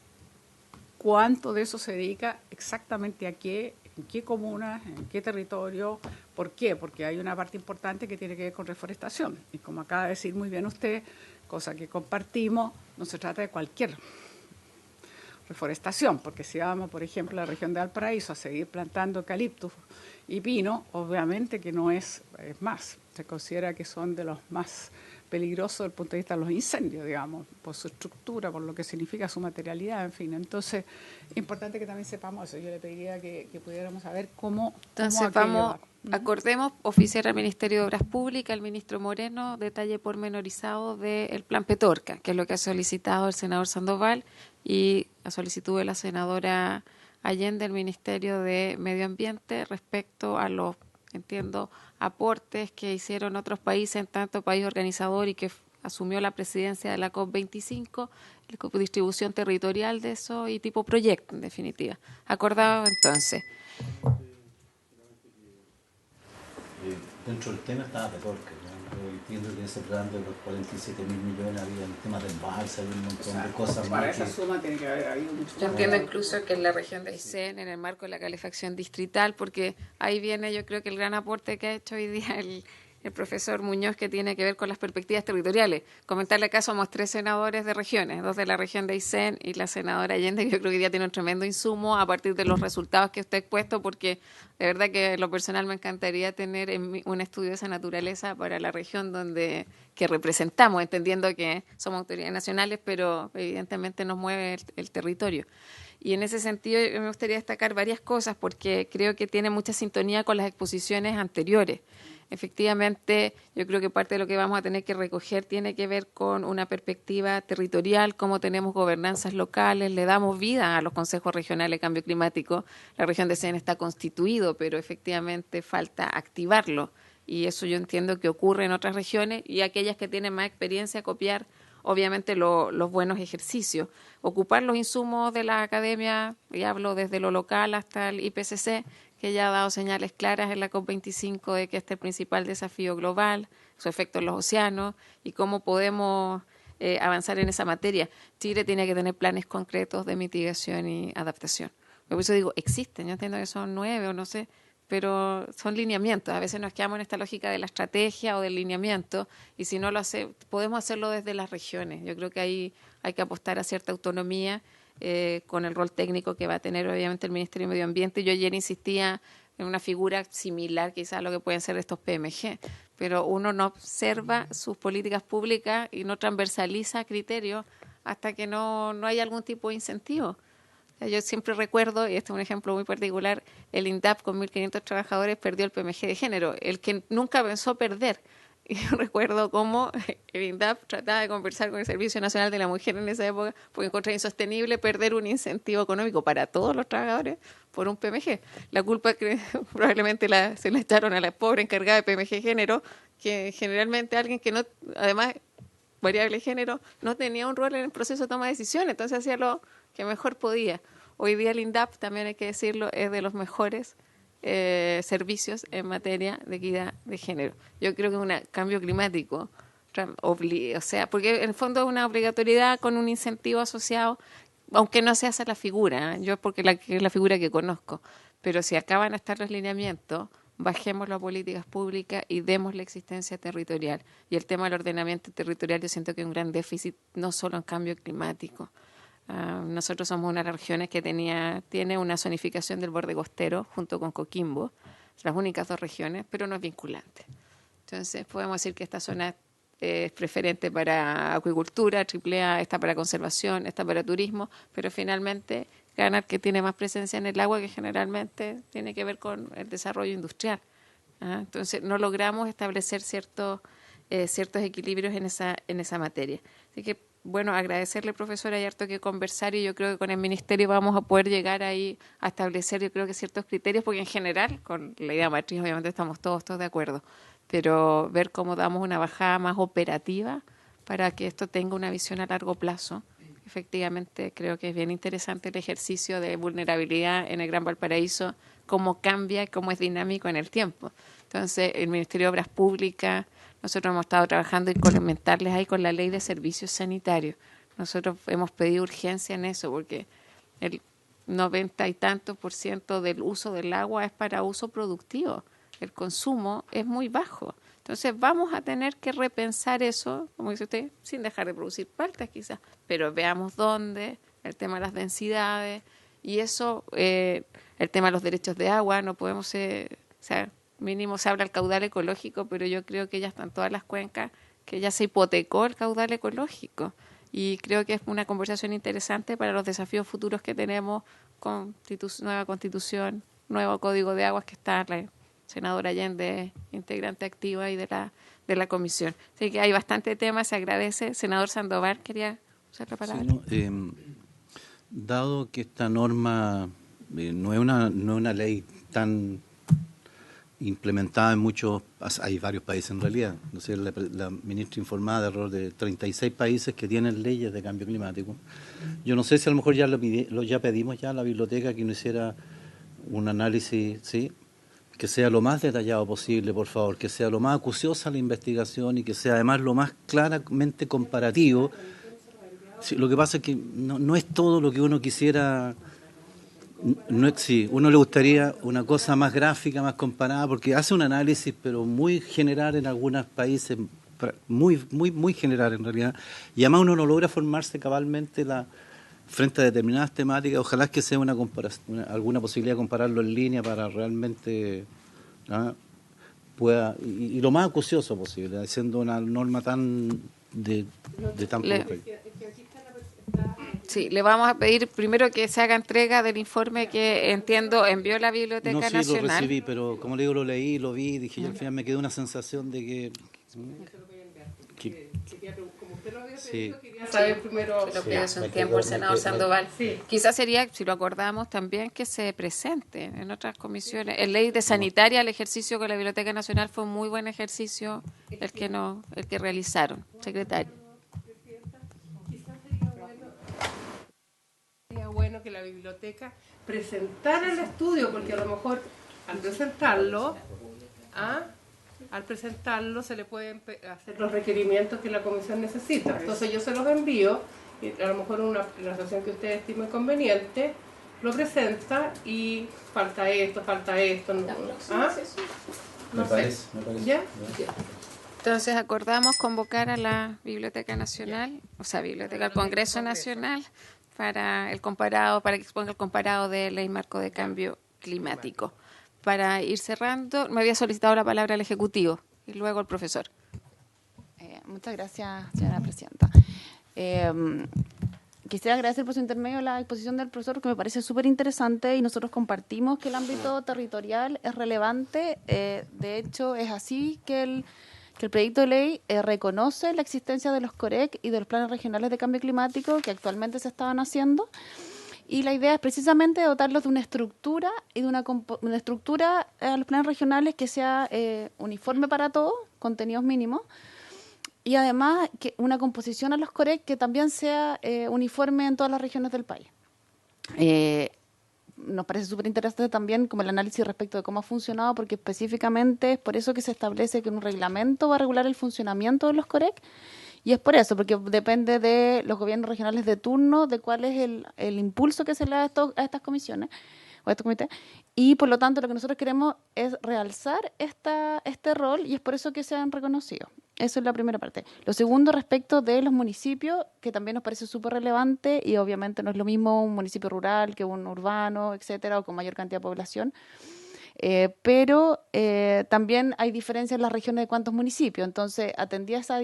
cuánto de eso se dedica exactamente a qué, en qué comunas, en qué territorio. ¿Por qué? Porque hay una parte importante que tiene que ver con reforestación. Y como acaba de decir muy bien usted, cosa que compartimos, no se trata de cualquier reforestación, porque si vamos, por ejemplo, a la región de Valparaíso a seguir plantando eucaliptus y pino, obviamente que no es más, se considera que son de los más peligrosos desde el punto de vista de los incendios, digamos, por su estructura, por lo que significa su materialidad, en fin. Entonces, es importante que también sepamos eso. Yo le pediría que pudiéramos saber cómo Entonces acordemos oficiar al Ministerio de Obras Públicas, al ministro Moreno, detalle pormenorizado del plan Petorca, que es lo que ha solicitado el senador Sandoval y a solicitud de la senadora Allende, el Ministerio de Medio Ambiente, respecto a los, entiendo, aportes que hicieron otros países, en tanto país organizador y que asumió la presidencia de la COP25, la distribución territorial de eso y tipo proyecto, en definitiva. Acordado entonces. Dentro del tema estaba Petorca, ¿no? Yo entiendo que en ese plan de los 47.000 millones había temas de embalse, había un montón de cosas para más. esa suma tiene que haber habido mucho. Yo entiendo incluso que en la región de Aysén, en el marco de la calefacción distrital, porque ahí viene yo creo que el gran aporte que ha hecho hoy día el profesor Muñoz, que tiene que ver con las perspectivas territoriales. Comentarle acá, somos 3 senadores de regiones, 2 de la región de Aysén y la senadora Allende, que yo creo que ya tiene un tremendo insumo a partir de los resultados que usted ha expuesto, porque de verdad que en lo personal me encantaría tener un estudio de esa naturaleza para la región que representamos, entendiendo que somos autoridades nacionales, pero evidentemente nos mueve el territorio. Y en ese sentido me gustaría destacar varias cosas, porque creo que tiene mucha sintonía con las exposiciones anteriores. Efectivamente, yo creo que parte de lo que vamos a tener que recoger tiene que ver con una perspectiva territorial, cómo tenemos gobernanzas locales, le damos vida a los consejos regionales de cambio climático. La región de Aysén está constituido, pero efectivamente falta activarlo. Y eso yo entiendo que ocurre en otras regiones y aquellas que tienen más experiencia, copiar obviamente los buenos ejercicios. Ocupar los insumos de la academia, y hablo desde lo local hasta el IPCC, que ya ha dado señales claras en la COP25 de que este es el principal desafío global, su efecto en los océanos y cómo podemos avanzar en esa materia. Chile tiene que tener planes concretos de mitigación y adaptación. Por eso digo, existen, yo entiendo que son 9 o no sé, pero son lineamientos. A veces nos quedamos en esta lógica de la estrategia o del lineamiento, y si no lo hace, podemos hacerlo desde las regiones. Yo creo que ahí hay que apostar a cierta autonomía con el rol técnico que va a tener obviamente el Ministerio de Medio Ambiente. Yo ayer insistía en una figura similar quizás a lo que pueden ser estos PMG, pero uno no observa sus políticas públicas y no transversaliza criterios hasta que no hay algún tipo de incentivo. Yo siempre recuerdo, y este es un ejemplo muy particular, el INDAP con 1.500 trabajadores perdió el PMG de género, el que nunca pensó perder. Y yo recuerdo cómo el INDAP trataba de conversar con el Servicio Nacional de la Mujer en esa época, porque encontraba insostenible perder un incentivo económico para todos los trabajadores por un PMG. La culpa que probablemente se la echaron a la pobre encargada de PMG género, que generalmente alguien que no, además, variable género, no tenía un rol en el proceso de toma de decisiones, entonces hacía lo que mejor podía. Hoy día el INDAP, también hay que decirlo, es de los mejores servicios en materia de equidad de género. Yo creo que es un cambio climático, o sea, porque en el fondo es una obligatoriedad con un incentivo asociado, aunque no se hace la figura, yo porque es la figura que conozco, pero si acaban a estar los lineamientos, bajemos las políticas públicas y demos la existencia territorial. Y el tema del ordenamiento territorial yo siento que es un gran déficit, no solo en cambio climático. Nosotros somos una de las regiones que tiene una zonificación del borde costero junto con Coquimbo, las únicas 2 regiones, pero no es vinculante. Entonces podemos decir que esta zona es preferente para acuicultura, AAA está para conservación, está para turismo, pero finalmente gana el que tiene más presencia en el agua, que generalmente tiene que ver con el desarrollo industrial. Entonces no logramos establecer ciertos equilibrios en esa materia. Así que bueno, agradecerle, profesora, hay harto que conversar y yo creo que con el Ministerio vamos a poder llegar ahí a establecer, yo creo que ciertos criterios, porque en general, con la idea matriz obviamente estamos todos de acuerdo, pero ver cómo damos una bajada más operativa para que esto tenga una visión a largo plazo. Efectivamente, creo que es bien interesante el ejercicio de vulnerabilidad en el Gran Valparaíso, cómo cambia, cómo es dinámico en el tiempo. Entonces, el Ministerio de Obras Públicas, nosotros hemos estado trabajando en complementarles ahí con la ley de servicios sanitarios. Nosotros hemos pedido urgencia en eso porque el 90 y tantos % del uso del agua es para uso productivo. El consumo es muy bajo. Entonces vamos a tener que repensar eso, como dice usted, sin dejar de producir paltas quizás, pero veamos dónde, el tema de las densidades y eso, el tema de los derechos de agua, no podemos mínimo se habla del caudal ecológico, pero yo creo que ya están todas las cuencas, que ya se hipotecó el caudal ecológico. Y creo que es una conversación interesante para los desafíos futuros que tenemos con nueva constitución, nuevo código de aguas que está la senadora Allende, integrante activa y de la comisión. Así que hay bastante tema, se agradece. Senador Sandoval, quería usar la palabra. Sí, dado que esta norma no es una ley tan implementada en hay varios países en realidad. No sé, la ministra informaba de alrededor de 36 países que tienen leyes de cambio climático. Yo no sé si a lo mejor ya pedimos ya a la biblioteca que nos hiciera un análisis, ¿sí?, que sea lo más detallado posible, por favor, que sea lo más acuciosa la investigación y que sea además lo más claramente comparativo. Sí, lo que pasa es que no es todo lo que uno quisiera. Sí, uno le gustaría una cosa más gráfica, más comparada, porque hace un análisis, pero muy general en algunos países, muy general en realidad, y además uno no logra formarse cabalmente frente a determinadas temáticas. Ojalá que sea alguna posibilidad de compararlo en línea para realmente pueda, y lo más acucioso posible, siendo una norma tan de tan poco. Sí, le vamos a pedir primero que se haga entrega del informe que entiendo envió la Biblioteca Nacional. No, sí, lo recibí, pero como le digo, lo leí, lo vi, dije, yo al final me quedó una sensación de que como usted lo había pedido, sí, quería saber primero. Se lo pidió hace un tiempo el senador Sandoval. Sí. Quizás sería, si lo acordamos, también que se presente en otras comisiones. En ley de sanitaria, el ejercicio con la Biblioteca Nacional fue un muy buen ejercicio el que realizaron, secretario. Sería bueno que la biblioteca presentara el estudio, porque a lo mejor al presentarlo se le pueden hacer los requerimientos que la comisión necesita. Entonces yo se los envío y a lo mejor la situación que usted estime conveniente lo presenta y falta esto, ¿no? ¿Ah? Me No sé. parece. ¿Ya? Entonces acordamos convocar a la Biblioteca Nacional, o sea, Biblioteca del Congreso Nacional, para el comparado, para que exponga el comparado de Ley Marco de Cambio Climático. Para ir cerrando, me había solicitado la palabra el Ejecutivo y luego el profesor. Muchas gracias, señora presidenta. Quisiera agradecer por su intermedio la exposición del profesor, que me parece súper interesante, y nosotros compartimos que el ámbito territorial es relevante. De hecho, es así que el proyecto de ley reconoce la existencia de los COREC y de los planes regionales de cambio climático que actualmente se estaban haciendo. Y la idea es precisamente dotarlos de una estructura y de una estructura a los planes regionales que sea uniforme para todos, contenidos mínimos, y además que una composición a los COREC que también sea uniforme en todas las regiones del país. Nos parece súper interesante también como el análisis respecto de cómo ha funcionado, porque específicamente es por eso que se establece que un reglamento va a regular el funcionamiento de los COREC, y es por eso, porque depende de los gobiernos regionales de turno, de cuál es el impulso que se le da a estas comisiones o a estos comités, y por lo tanto lo que nosotros queremos es realzar este rol, y es por eso que se han reconocido. Eso es la primera parte. Lo segundo, respecto de los municipios, que también nos parece súper relevante, y obviamente no es lo mismo un municipio rural que un urbano, etcétera, o con mayor cantidad de población. Pero también hay diferencias en las regiones de cuántos municipios. Entonces, atendía esa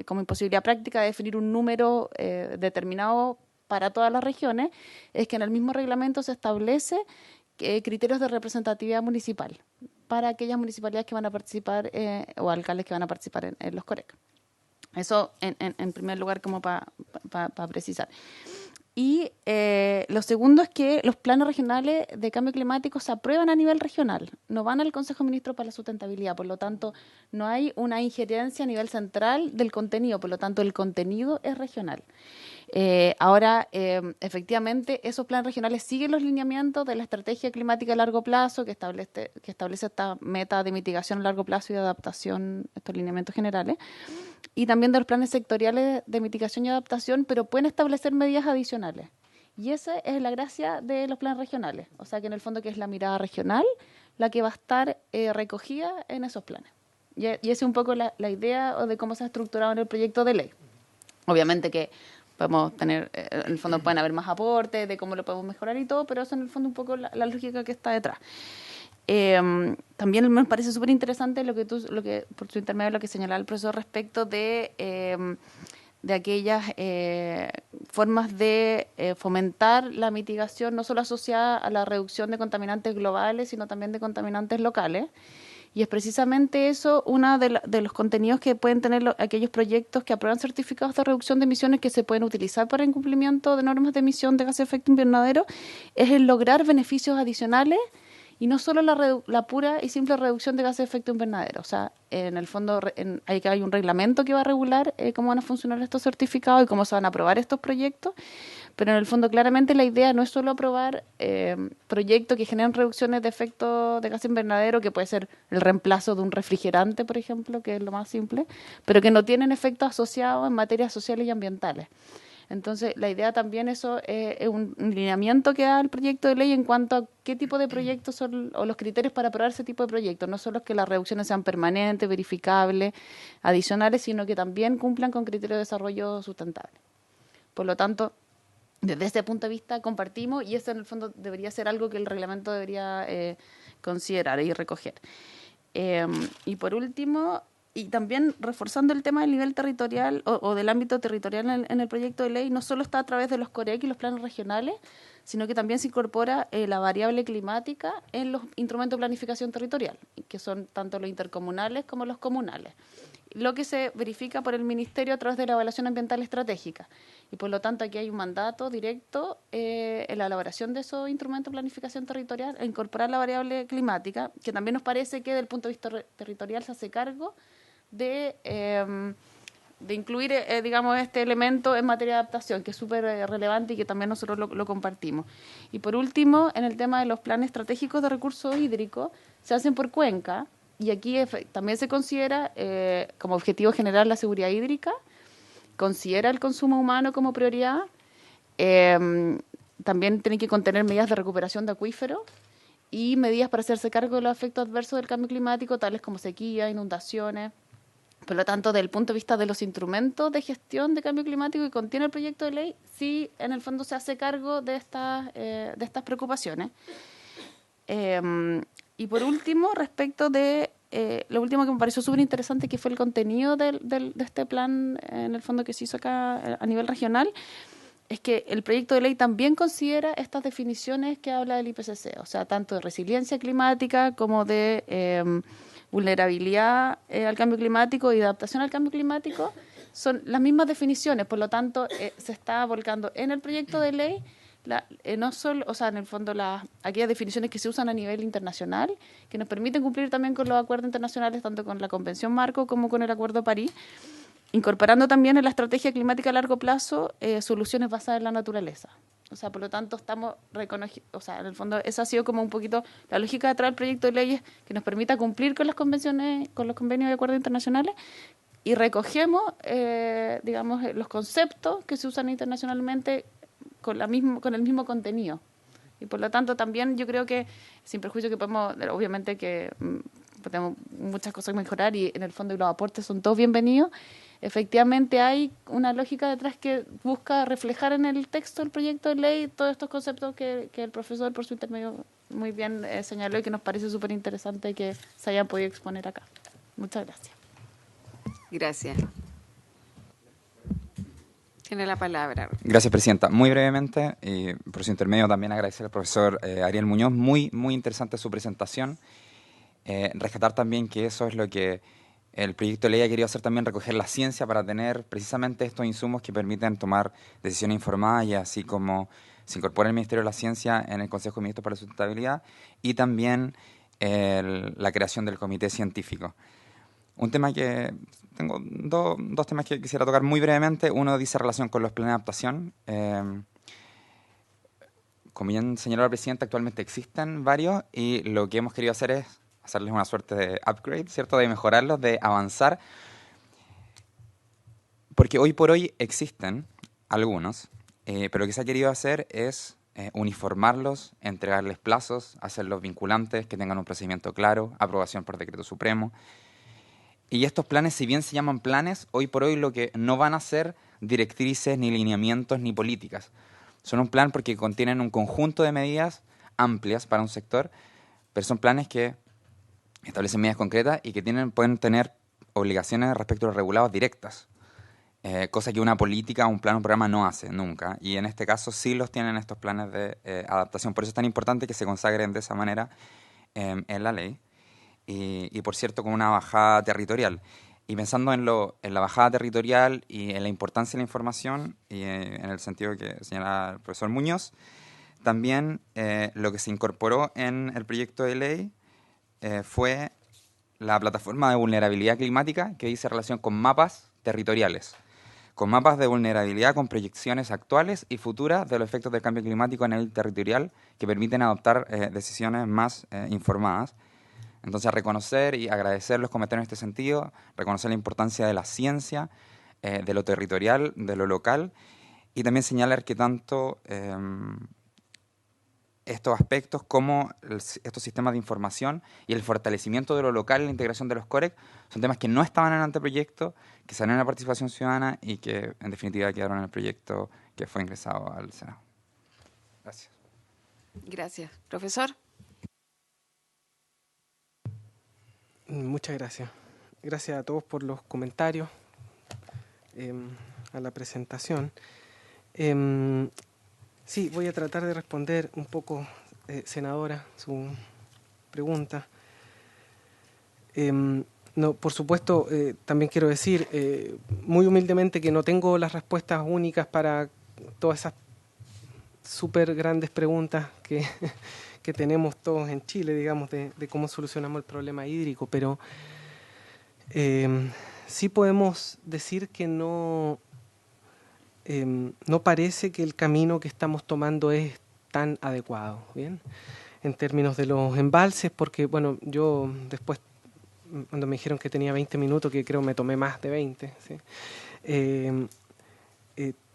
como imposibilidad práctica de definir un número determinado para todas las regiones, es que en el mismo reglamento se establece criterios de representatividad municipal para aquellas municipalidades que van a participar o alcaldes que van a participar en los COREC. Eso en primer lugar como para precisar. Y lo segundo es que los planes regionales de cambio climático se aprueban a nivel regional, no van al Consejo de Ministros para la Sustentabilidad, por lo tanto no hay una injerencia a nivel central del contenido, por lo tanto el contenido es regional. Ahora, efectivamente, esos planes regionales siguen los lineamientos de la estrategia climática a largo plazo que establece esta meta de mitigación a largo plazo y de adaptación, estos lineamientos generales, y también de los planes sectoriales de mitigación y adaptación, pero pueden establecer medidas adicionales. Y esa es la gracia de los planes regionales, o sea que en el fondo que es la mirada regional la que va a estar recogida en esos planes. Y esa es un poco la idea de cómo se ha estructurado en el proyecto de ley. Obviamente que podemos tener, en el fondo pueden haber más aportes de cómo lo podemos mejorar y todo, pero eso en el fondo un poco la lógica que está detrás. También me parece súper interesante lo que por su intermedio lo que señalaba el profesor respecto de aquellas formas de fomentar la mitigación no solo asociada a la reducción de contaminantes globales, sino también de contaminantes locales. Y es precisamente eso uno de los contenidos que pueden tener aquellos proyectos que aprueban certificados de reducción de emisiones que se pueden utilizar para el cumplimiento de normas de emisión de gases de efecto invernadero, es el lograr beneficios adicionales y no solo la pura y simple reducción de gases de efecto invernadero. O sea, en el fondo hay un reglamento que va a regular cómo van a funcionar estos certificados y cómo se van a aprobar estos proyectos, pero en el fondo claramente la idea no es solo aprobar proyectos que generan reducciones de efecto de gas invernadero, que puede ser el reemplazo de un refrigerante, por ejemplo, que es lo más simple, pero que no tienen efectos asociados en materias sociales y ambientales. Entonces, la idea también eso es un lineamiento que da el proyecto de ley en cuanto a qué tipo de proyectos son o los criterios para aprobar ese tipo de proyectos. No solo es que las reducciones sean permanentes, verificables, adicionales, sino que también cumplan con criterios de desarrollo sustentable. Por lo tanto, desde ese punto de vista compartimos, y eso en el fondo debería ser algo que el reglamento debería considerar y recoger. Y por último, y también reforzando el tema del nivel territorial o del ámbito territorial en el proyecto de ley, no solo está a través de los COREC y los planes regionales, sino que también se incorpora la variable climática en los instrumentos de planificación territorial, que son tanto los intercomunales como los comunales, lo que se verifica por el Ministerio a través de la evaluación ambiental estratégica. Y por lo tanto aquí hay un mandato directo en la elaboración de esos instrumentos de planificación territorial a incorporar la variable climática, que también nos parece que desde el punto de vista territorial se hace cargo de incluir, digamos, este elemento en materia de adaptación, que es súper relevante y que también nosotros lo compartimos. Y por último, en el tema de los planes estratégicos de recursos hídricos, se hacen por cuenca, y aquí también se considera como objetivo general la seguridad hídrica, considera el consumo humano como prioridad, también tiene que contener medidas de recuperación de acuíferos y medidas para hacerse cargo de los efectos adversos del cambio climático, tales como sequía, inundaciones. Por lo tanto, desde el punto de vista de los instrumentos de gestión de cambio climático que contiene el proyecto de ley, sí, en el fondo se hace cargo de estas preocupaciones. Y por último, respecto de lo último que me pareció súper interesante, que fue el contenido de este plan, en el fondo que se hizo acá a nivel regional, es que el proyecto de ley también considera estas definiciones que habla del IPCC, o sea, tanto de resiliencia climática como de vulnerabilidad al cambio climático y de adaptación al cambio climático, son las mismas definiciones. Por lo tanto, se está volcando en el proyecto de ley no solo, o sea, en el fondo aquellas definiciones que se usan a nivel internacional, que nos permiten cumplir también con los acuerdos internacionales, tanto con la Convención Marco como con el Acuerdo de París, incorporando también en la estrategia climática a largo plazo soluciones basadas en la naturaleza. O sea, por lo tanto, estamos reconociendo, o sea, en el fondo, esa ha sido como un poquito la lógica detrás del proyecto de leyes que nos permita cumplir con las convenciones, con los convenios de acuerdos internacionales, y recogemos, digamos, los conceptos que se usan internacionalmente con el mismo contenido. Y por lo tanto, también yo creo que, sin perjuicio que podemos, obviamente que tenemos muchas cosas que mejorar y en el fondo los aportes son todos bienvenidos, efectivamente hay una lógica detrás que busca reflejar en el texto del proyecto de ley todos estos conceptos que el profesor por su intermedio muy bien señaló y que nos parece súper interesante que se hayan podido exponer acá. Muchas gracias. Gracias. Tiene la palabra. Gracias, Presidenta. Muy brevemente, y por su intermedio también agradecer al profesor Ariel Muñoz. Muy interesante su presentación. Rescatar también que eso es lo que el proyecto de ley ha querido hacer también, recoger la ciencia para tener precisamente estos insumos que permiten tomar decisiones informadas, y así como se incorpora el Ministerio de la Ciencia en el Consejo de Ministros para la Sustentabilidad, y también la creación del Comité Científico. Un tema que tengo dos temas que quisiera tocar muy brevemente. Uno dice relación con los planes de adaptación. Como bien señaló la Presidenta, actualmente existen varios y lo que hemos querido hacer es hacerles una suerte de upgrade, ¿cierto? De mejorarlos, de avanzar. Porque hoy por hoy existen algunos, pero lo que se ha querido hacer es uniformarlos, entregarles plazos, hacerlos vinculantes, que tengan un procedimiento claro, aprobación por decreto supremo. Y estos planes, si bien se llaman planes, hoy por hoy lo que no van a ser directrices, ni lineamientos, ni políticas. Son un plan porque contienen un conjunto de medidas amplias para un sector, pero son planes que establecen medidas concretas y que pueden tener obligaciones respecto a los regulados directas, cosa que una política, un plan, un programa no hace nunca. Y en este caso sí los tienen estos planes de adaptación. Por eso es tan importante que se consagren de esa manera en la ley. Y por cierto, con una bajada territorial. Y pensando en la bajada territorial y en la importancia de la información, y en el sentido que señala el profesor Muñoz, también lo que se incorporó en el proyecto de ley fue la plataforma de vulnerabilidad climática, que dice relación con mapas territoriales, con mapas de vulnerabilidad con proyecciones actuales y futuras de los efectos del cambio climático a nivel territorial, que permiten adoptar decisiones más informadas. Entonces, reconocer y agradecer los comentarios en este sentido, reconocer la importancia de la ciencia, de lo territorial, de lo local, y también señalar que tanto estos aspectos como estos sistemas de información y el fortalecimiento de lo local y la integración de los COREC son temas que no estaban en el anteproyecto, que salieron en la participación ciudadana y que en definitiva quedaron en el proyecto que fue ingresado al Senado. Gracias. Gracias. Profesor. Muchas gracias. Gracias a todos por los comentarios a la presentación. Sí, voy a tratar de responder un poco, senadora, su pregunta. No, por supuesto, también quiero decir muy humildemente que no tengo las respuestas únicas para todas esas súper grandes preguntas que tenemos todos en Chile, digamos, de cómo solucionamos el problema hídrico, pero sí podemos decir que no parece que el camino que estamos tomando es tan adecuado, ¿bien? En términos de los embalses, porque, bueno, yo después, cuando me dijeron que tenía 20 minutos, que creo me tomé más de 20, ¿sí?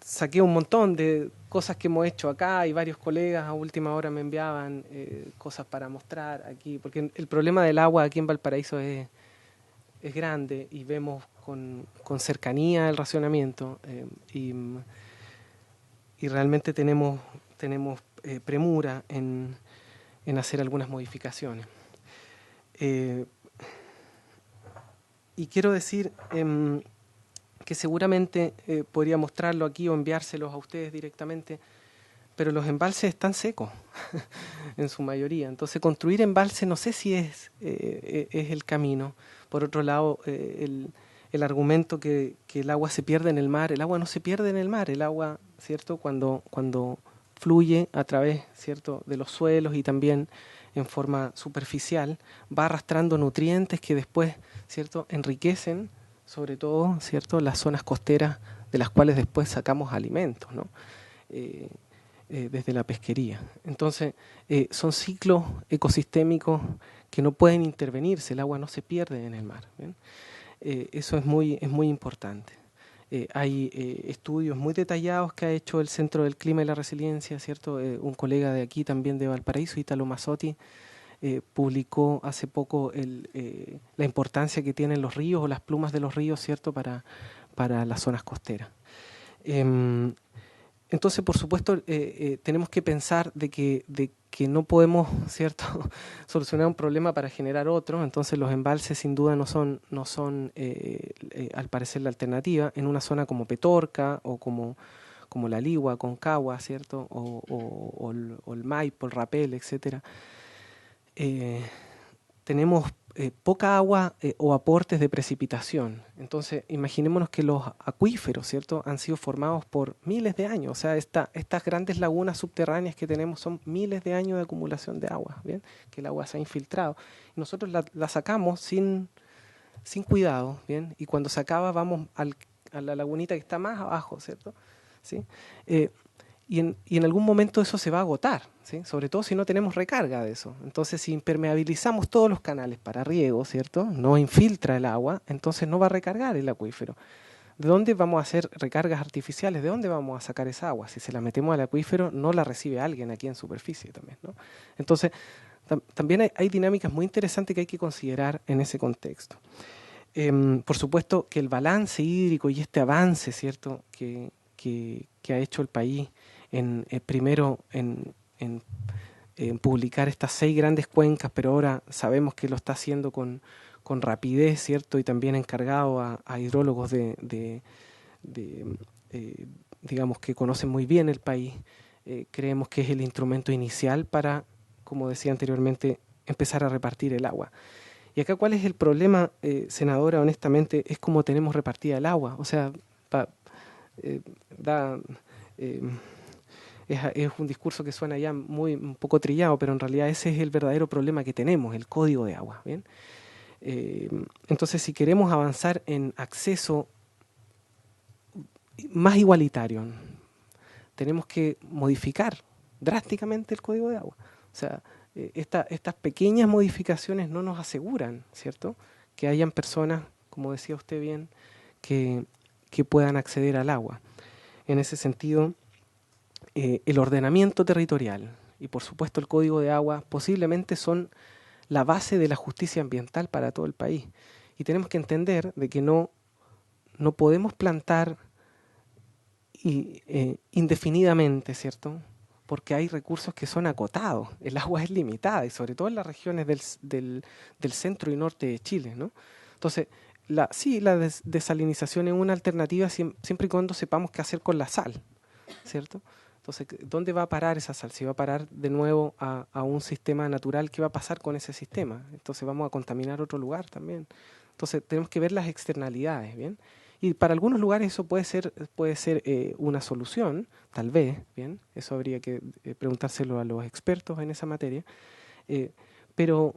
Saqué un montón de cosas cosas que hemos hecho acá, y varios colegas a última hora me enviaban cosas para mostrar aquí, porque el problema del agua aquí en Valparaíso es grande, y vemos con cercanía el racionamiento, y realmente tenemos premura en hacer algunas modificaciones. Y quiero decir que seguramente podría mostrarlo aquí o enviárselos a ustedes directamente, pero los embalses están secos en su mayoría. Entonces, construir embalses no sé si es el camino. Por otro lado, el argumento que el agua se pierde en el mar, el agua no se pierde en el mar. El agua, ¿cierto?, cuando fluye a través, ¿cierto?, de los suelos y también en forma superficial, va arrastrando nutrientes que después, ¿cierto?, enriquecen sobre todo, ¿cierto?, las zonas costeras, de las cuales después sacamos alimentos, ¿no? Desde la pesquería. Entonces, son ciclos ecosistémicos que no pueden intervenirse, el agua no se pierde en el mar, ¿bien? Eso es muy importante. Hay estudios muy detallados que ha hecho el Centro del Clima y la Resiliencia, ¿cierto? Un colega de aquí también de Valparaíso, Italo Mazzotti, publicó hace poco la importancia que tienen los ríos o las plumas de los ríos, ¿cierto?, para las zonas costeras. Entonces, por supuesto, tenemos que pensar de que no podemos, ¿cierto?, solucionar un problema para generar otro. Entonces, los embalses sin duda no son al parecer la alternativa en una zona como Petorca o como la Ligua, Concagua, ¿cierto?, o el Maipo, el Rapel, etcétera. Tenemos poca agua o aportes de precipitación. Entonces, imaginémonos que los acuíferos, ¿cierto?, han sido formados por miles de años. O sea, estas grandes lagunas subterráneas que tenemos son miles de años de acumulación de agua, ¿bien?, que el agua se ha infiltrado. Y nosotros la sacamos sin cuidado, ¿bien? Y cuando se acaba vamos a la lagunita que está más abajo, ¿cierto? ¿Sí? Y en algún momento eso se va a agotar, ¿sí?, sobre todo si no tenemos recarga de eso. Entonces, si impermeabilizamos todos los canales para riego, ¿cierto?, no infiltra el agua, entonces no va a recargar el acuífero. ¿De dónde vamos a hacer recargas artificiales? ¿De dónde vamos a sacar esa agua? Si se la metemos al acuífero, no la recibe alguien aquí en superficie también, ¿no? Entonces, también hay dinámicas muy interesantes que hay que considerar en ese contexto. Por supuesto que el balance hídrico y este avance, ¿cierto?, que ha hecho el país primero en publicar estas 6 grandes cuencas, pero ahora sabemos que lo está haciendo con rapidez, ¿cierto?, y también encargado a hidrólogos digamos, que conocen muy bien el país. Creemos que es el instrumento inicial para, como decía anteriormente, empezar a repartir el agua. Y acá, ¿cuál es el problema, senadora? Honestamente, es cómo tenemos repartida el agua. O sea, es un discurso que suena ya un poco trillado, pero en realidad ese es el verdadero problema que tenemos, el código de agua, ¿bien? Entonces, si queremos avanzar en acceso más igualitario, tenemos que modificar drásticamente el código de agua. O sea, estas pequeñas modificaciones no nos aseguran, ¿cierto?, que hayan personas, como decía usted bien, que puedan acceder al agua. En ese sentido, el ordenamiento territorial y, por supuesto, el código de agua posiblemente son la base de la justicia ambiental para todo el país. Y tenemos que entender de que no podemos plantar indefinidamente, ¿cierto?, porque hay recursos que son acotados. El agua es limitada, y sobre todo en las regiones del centro y norte de Chile, ¿no? Entonces, la desalinización es una alternativa siempre y cuando sepamos qué hacer con la sal, ¿cierto? Entonces, ¿dónde va a parar esa sal? Si va a parar de nuevo a un sistema natural, ¿qué va a pasar con ese sistema? Entonces vamos a contaminar otro lugar también. Entonces tenemos que ver las externalidades, ¿bien? Y para algunos lugares eso puede ser una solución, tal vez, ¿bien? Eso habría que preguntárselo a los expertos en esa materia. Pero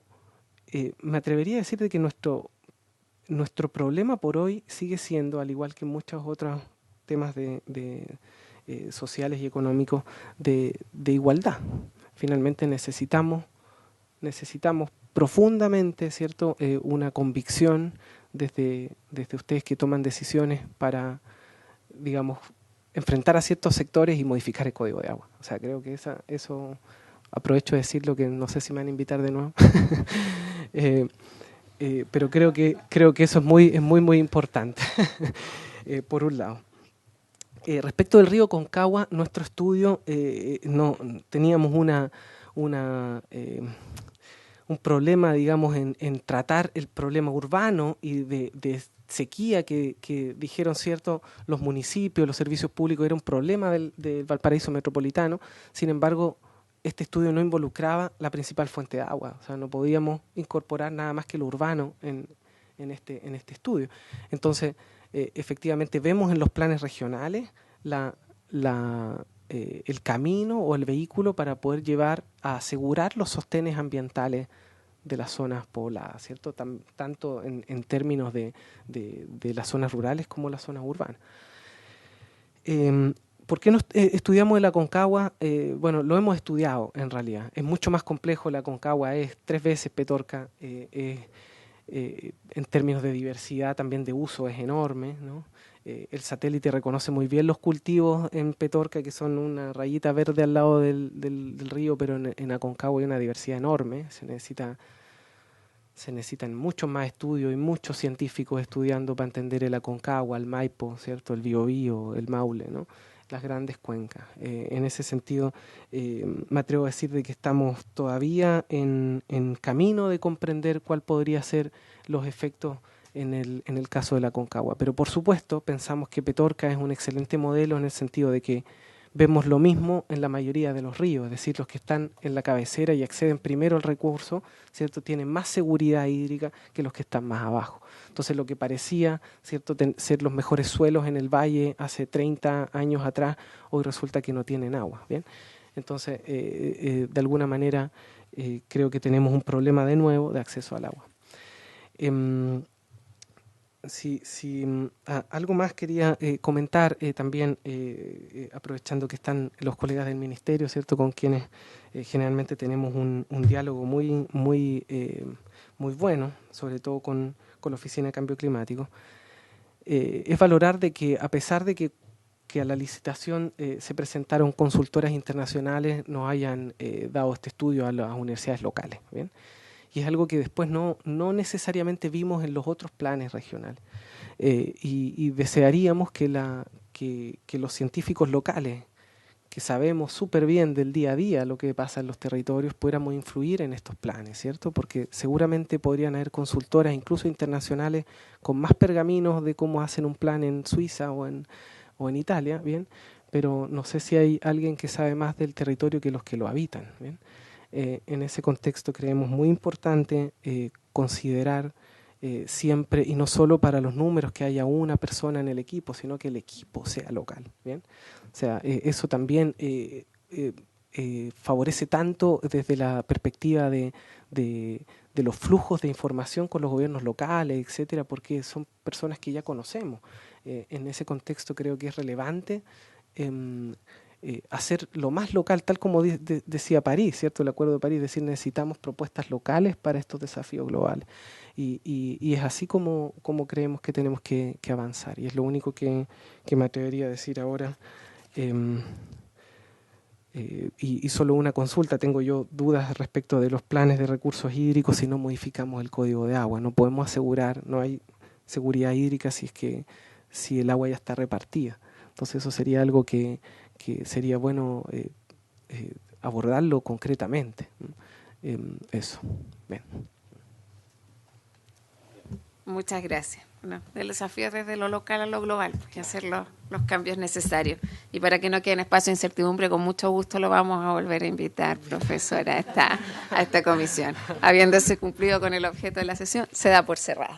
me atrevería a decir de que nuestro problema por hoy sigue siendo, al igual que muchos otros temas sociales y económicos, de igualdad. Finalmente necesitamos profundamente, ¿cierto?, una convicción desde ustedes que toman decisiones para, digamos, enfrentar a ciertos sectores y modificar el código de agua. O sea, creo que eso, aprovecho de decirlo, que no sé si me van a invitar de nuevo, pero creo que eso es muy importante, por un lado. Respecto del río Concagua, nuestro estudio, no teníamos un problema, digamos, en tratar el problema urbano y de sequía que dijeron, cierto, los municipios, los servicios públicos, era un problema del Valparaíso metropolitano. Sin embargo, este estudio no involucraba la principal fuente de agua. O sea, no podíamos incorporar nada más que lo urbano en este estudio. Entonces, efectivamente, vemos en los planes regionales el camino o el vehículo para poder llevar a asegurar los sostenes ambientales de las zonas pobladas, ¿cierto? Tanto en términos de las zonas rurales como las zonas urbanas. ¿Por qué no estudiamos el Aconcagua? Bueno, lo hemos estudiado en realidad. Es mucho más complejo el Aconcagua, es 3 veces Petorca, en términos de diversidad también de uso es enorme, ¿no? El satélite reconoce muy bien los cultivos en Petorca, que son una rayita verde al lado del río, pero en Aconcagua hay una diversidad enorme. Se necesitan muchos más estudios y muchos científicos estudiando para entender el Aconcagua, el Maipo, ¿cierto? El Biobío, el Maule, ¿no? Las grandes cuencas. En ese sentido, me atrevo a decir de que estamos todavía en camino de comprender cuál podría ser los efectos en el caso de la Aconcagua. Pero por supuesto pensamos que Petorca es un excelente modelo en el sentido de que vemos lo mismo en la mayoría de los ríos, es decir, los que están en la cabecera y acceden primero al recurso, ¿cierto?, tienen más seguridad hídrica que los que están más abajo. Entonces lo que parecía, ¿cierto?, ser los mejores suelos en el valle hace 30 años atrás, hoy resulta que no tienen agua, ¿bien? Entonces, de alguna manera, creo que tenemos un problema de nuevo de acceso al agua. Algo más quería comentar también, aprovechando que están los colegas del ministerio, ¿cierto?, con quienes generalmente tenemos un diálogo muy bueno, sobre todo con la Oficina de Cambio Climático, es valorar de que a pesar de que a la licitación se presentaron consultoras internacionales, nos hayan dado este estudio a las universidades locales, ¿bien? Y es algo que después no necesariamente vimos en los otros planes regionales. Y desearíamos que los científicos locales, que sabemos súper bien del día a día lo que pasa en los territorios, pudiéramos influir en estos planes, ¿cierto? Porque seguramente podrían haber consultoras, incluso internacionales, con más pergaminos de cómo hacen un plan en Suiza o en Italia, ¿bien? Pero no sé si hay alguien que sabe más del territorio que los que lo habitan, ¿bien? En ese contexto creemos muy importante considerar siempre, y no solo para los números, que haya una persona en el equipo, sino que el equipo sea local, ¿bien? O sea, eso también favorece tanto desde la perspectiva de los flujos de información con los gobiernos locales, etcétera, porque son personas que ya conocemos. En ese contexto creo que es relevante hacer lo más local, tal como decía París, ¿cierto? El Acuerdo de París, decir, necesitamos propuestas locales para estos desafíos globales. Y es así como creemos que tenemos que avanzar. Y es lo único que me atrevería a decir ahora. Y solo una consulta, tengo yo dudas respecto de los planes de recursos hídricos si no modificamos el código de agua. No podemos asegurar, no hay seguridad hídrica si el agua ya está repartida. Entonces eso sería algo que sería bueno abordarlo concretamente. Eso. Bien. Muchas gracias. Bueno, el desafío desde lo local a lo global, y hacer los cambios necesarios. Y para que no quede en espacio de incertidumbre, con mucho gusto lo vamos a volver a invitar, profesora, a esta comisión. Habiéndose cumplido con el objeto de la sesión, se da por cerrada.